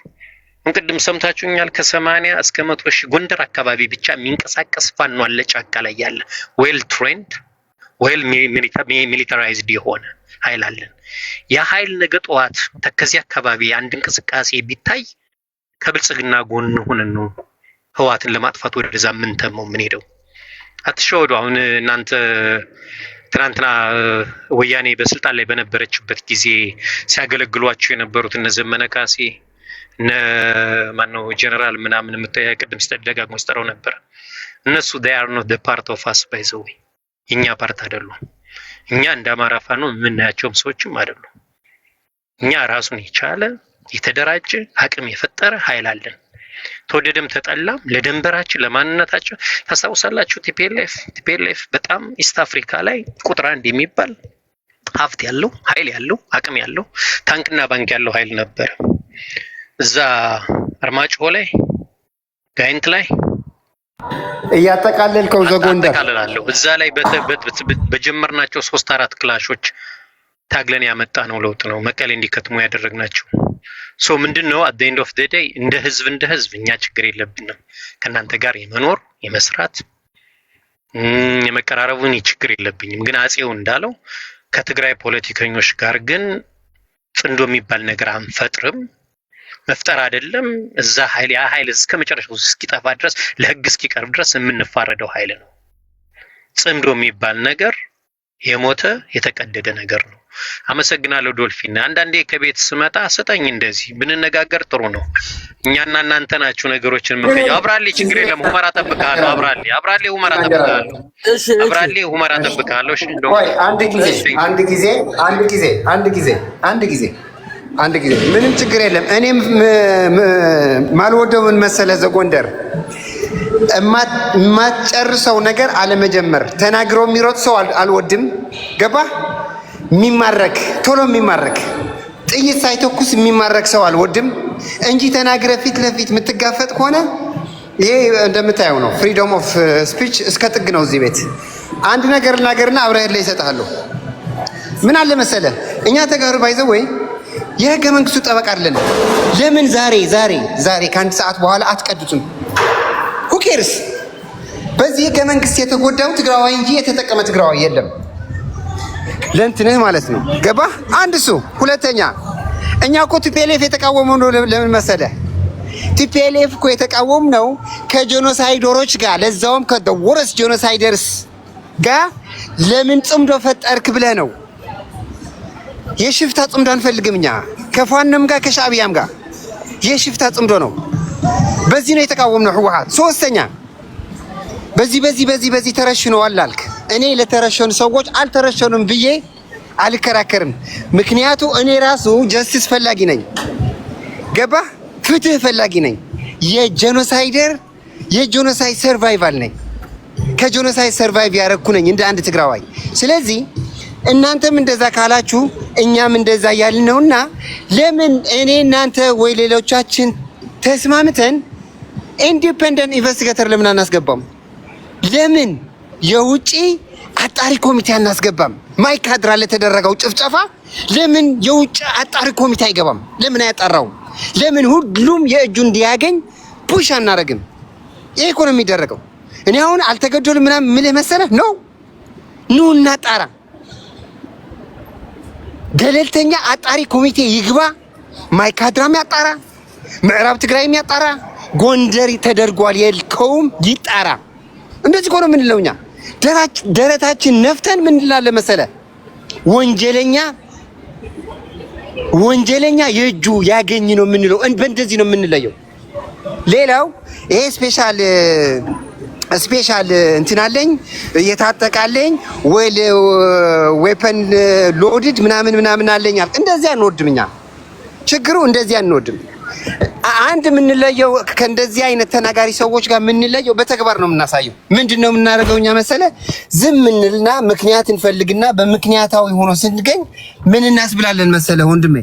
እንቅድም ሰምታችሁኛል። ከ80 እስከ 100 ሺህ ጎንደር አካባቢ ብቻ የሚንቀሳቀስ ፋኖ አለ ጫካ ላይ ያለ ዌል ትሬንድ ዌል ሚሊታራይዝድ የሆነ ኃይል አለን። ያ ኃይል ነገ ጠዋት ተከዚህ አካባቢ አንድ እንቅስቃሴ ቢታይ ከብልጽግና ጎን ሆነን ነው ህወሓትን ለማጥፋት ወደዛ ምንተመው ምን ሄደው አትሸወዱ። አሁን እናንተ ትናንትና ወያኔ በስልጣን ላይ በነበረችበት ጊዜ ሲያገለግሏቸው የነበሩት እነ ዘመነ ካሴ እነ ማነው ጀነራል ምናምን ቅድም ሲደጋግሞ ሲጠራው ነበር። እነሱ they are not the part of us by the way እኛ ፓርት አይደሉም። እኛ እንደ አማራ ፋኖ የምናያቸውም ሰዎችም አይደሉም። እኛ ራሱን የቻለ የተደራጀ አቅም የፈጠረ ኃይል አለን። ተወደደም ተጠላም ለደንበራችን ለማንነታችን ታስታውሳላችሁ። ቲፒኤልኤፍ በጣም ኢስት አፍሪካ ላይ ቁጥር 1 የሚባል ሀብት ያለው ኃይል ያለው አቅም ያለው ታንክና ባንክ ያለው ኃይል ነበር። እዛ አርማጭሆ ላይ ጋይንት ላይ እያጠቃለልከው ዘጎንደር አጠቃልላለሁ። እዛ ላይ በጀመርናቸው 3-4 ክላሾች ታግለን ያመጣ ነው ለውጥ ነው መቀሌ እንዲከትሙ ያደረግናቸው። ሶ ምንድነው at the end of the day እንደ ህዝብ እኛ ችግር የለብንም ከናንተ ጋር የመኖር የመስራት የመቀራረቡን ችግር የለብኝም። ግን አጼው እንዳለው ከትግራይ ፖለቲከኞች ጋር ግን ጽንዶ የሚባል ነገር አንፈጥርም። መፍጠር አይደለም እዛ ኃይል እስከመጨረሻው እስኪጠፋ ድረስ ለህግ እስኪቀርብ ድረስ የምንፋረደው ኃይል ነው። ጽንዶ የሚባል ነገር የሞተ የተቀደደ ነገር ነው። አመሰግናለሁ ዶልፊን። አንዳንዴ ከቤት ስመጣ ስጠኝ እንደዚህ ብንነጋገር ጥሩ ነው። እኛና እናንተ ናችሁ ነገሮችን ምንከያ። አብራሌ ችግር የለም ሁመራ ጠብቃለሁ። አብራሌ ሁመራ ጠብቃለሁ። አብራሌ ሁመራ ጠብቃለሁ። እሺ ቆይ አንድ ጊዜ ምንም ችግር የለም። እኔም ማልወደው ምን መሰለህ ዘጎንደር የማትጨርሰው ነገር አለመጀመር። ተናግሮ የሚሮጥ ሰው አልወድም። ገባ? የሚማረክ ቶሎ የሚማረክ ጥይት ሳይተኩስ የሚማረክ ሰው አልወድም እንጂ ተናግረ ፊት ለፊት የምትጋፈጥ ከሆነ ይሄ እንደምታየው ነው። ፍሪደም ኦፍ ስፒች እስከ ጥግ ነው እዚህ ቤት። አንድ ነገር ልናገርና አብረህ ላይ ይሰጣለሁ። ምን አለ መሰለህ እኛ ተጋሩ ባይዘው ወይ የህገ መንግስቱ ጠበቃ አይደለም። ለምን ዛሬ ከአንድ ሰዓት በኋላ አትቀዱትም? ሁኬርስ በዚህ ህገ መንግስት የተጎዳው ትግራዋይ እንጂ የተጠቀመ ትግራዋይ የለም። ለእንትንህ ማለት ነው። ገባህ? አንድ እሱ። ሁለተኛ እኛ እኮ ቲፒኤልኤፍ የተቃወመው ነው። ለምን መሰለህ? ቲፒኤልኤፍ እኮ የተቃወምነው ከጄኖሳይደሮች ጋር ለዛውም ከወረስ ጄኖሳይደርስ ጋር ለምን ጽምዶ ፈጠርክ ብለህ ነው። የሽፍታ ጽምዶ አንፈልግም እኛ ከፋንም ጋር ከሻዕቢያም ጋር የሽፍታ ጽምዶ ነው። በዚህ ነው የተቃወምነው ህወሓት። ሶስተኛ በዚህ ተረሽነዋል አልክ። እኔ ለተረሸኑ ሰዎች አልተረሸኑም ብዬ አልከራከርም። ምክንያቱ እኔ ራሱ ጀስቲስ ፈላጊ ነኝ። ገባህ? ፍትህ ፈላጊ ነኝ። የጄኖሳይድ ሰርቫይቫል ነኝ። ከጄኖሳይድ ሰርቫይቭ ያረኩ ነኝ እንደ አንድ ትግራዋይ። ስለዚህ እናንተም እንደዛ ካላችሁ እኛም እንደዛ ያልን ነውና ለምን እኔ እናንተ ወይ ሌሎቻችን ተስማምተን ኢንዲፔንደንት ኢንቨስቲጌተር ለምን አናስገባም? ለምን የውጪ አጣሪ ኮሚቴ አናስገባም? ማይካድራ ለተደረገው ጭፍጨፋ ለምን የውጭ አጣሪ ኮሚቴ አይገባም? ለምን አያጣራው? ለምን ሁሉም የእጁ እንዲያገኝ ፑሽ አናረግም? ይሄ እኮ ነው የሚደረገው። እኔ አሁን አልተገደሉም ምናምን ምልህ መሰለህ ነው። ኑ እናጣራ። ገለልተኛ አጣሪ ኮሚቴ ይግባ። ማይካድራም ያጣራ፣ ምዕራብ ትግራይም ያጣራ፣ ጎንደር ተደርጓል የልከውም ይጣራ። እንደዚህ እኮ ነው የምንለው እኛ። ደረታችን ነፍተን ምን እንላለን መሰለህ? ወንጀለኛ የእጁ ያገኝ ነው የምንለው። በእንደዚህ ነው የምንለየው። ሌላው ይሄ ስፔሻል እንትን አለኝ እየታጠቃለኝ ወይ ዌፐን ሎድድ ምናምን አለኝ። እንደዚህ አንወድም እኛ። ችግሩ እንደዚህ አንወድም። አንድ የምንለየው ከእንደዚህ አይነት ተናጋሪ ሰዎች ጋር የምንለየው በተግባር ነው የምናሳየው። ምንድነው የምናደርገው እኛ መሰለህ? ዝም እንልና ምክንያት እንፈልግና በምክንያታዊ ሆኖ ስንገኝ ምን እናስብላለን መሰለህ ወንድሜ?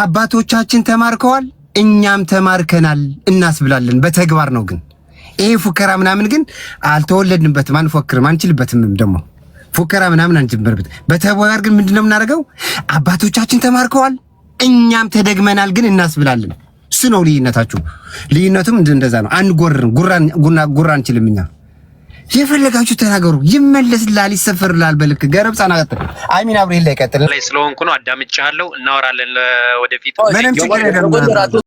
አባቶቻችን ተማርከዋል፣ እኛም ተማርከናል እናስብላለን። በተግባር ነው ግን ይሄ ፉከራ ምናምን ግን አልተወለድንበትም፣ አንፎክርም፣ አንችልበትም። ደግሞ ፉከራ ምናምን አንችልበትም። በተግባር ግን ምንድነው የምናደርገው? አባቶቻችን ተማርከዋል፣ እኛም ተደግመናል ግን እናስብላለን። እሱ ነው ልዩነታችሁ። ልዩነቱም እንደዛ ነው። አንጎርም፣ ጉራ አንችልም እኛ። የፈለጋችሁ ተናገሩ፣ ይመለስላል፣ ይሰፈርላል። በልክ ገረብ ጻናቀጥ አሚን አብሬ ላይ ቀጥል ላይ ስለሆንኩ ነው። አዳምጫለሁ። እናወራለን ወደፊት። ምንም ችግር የለም።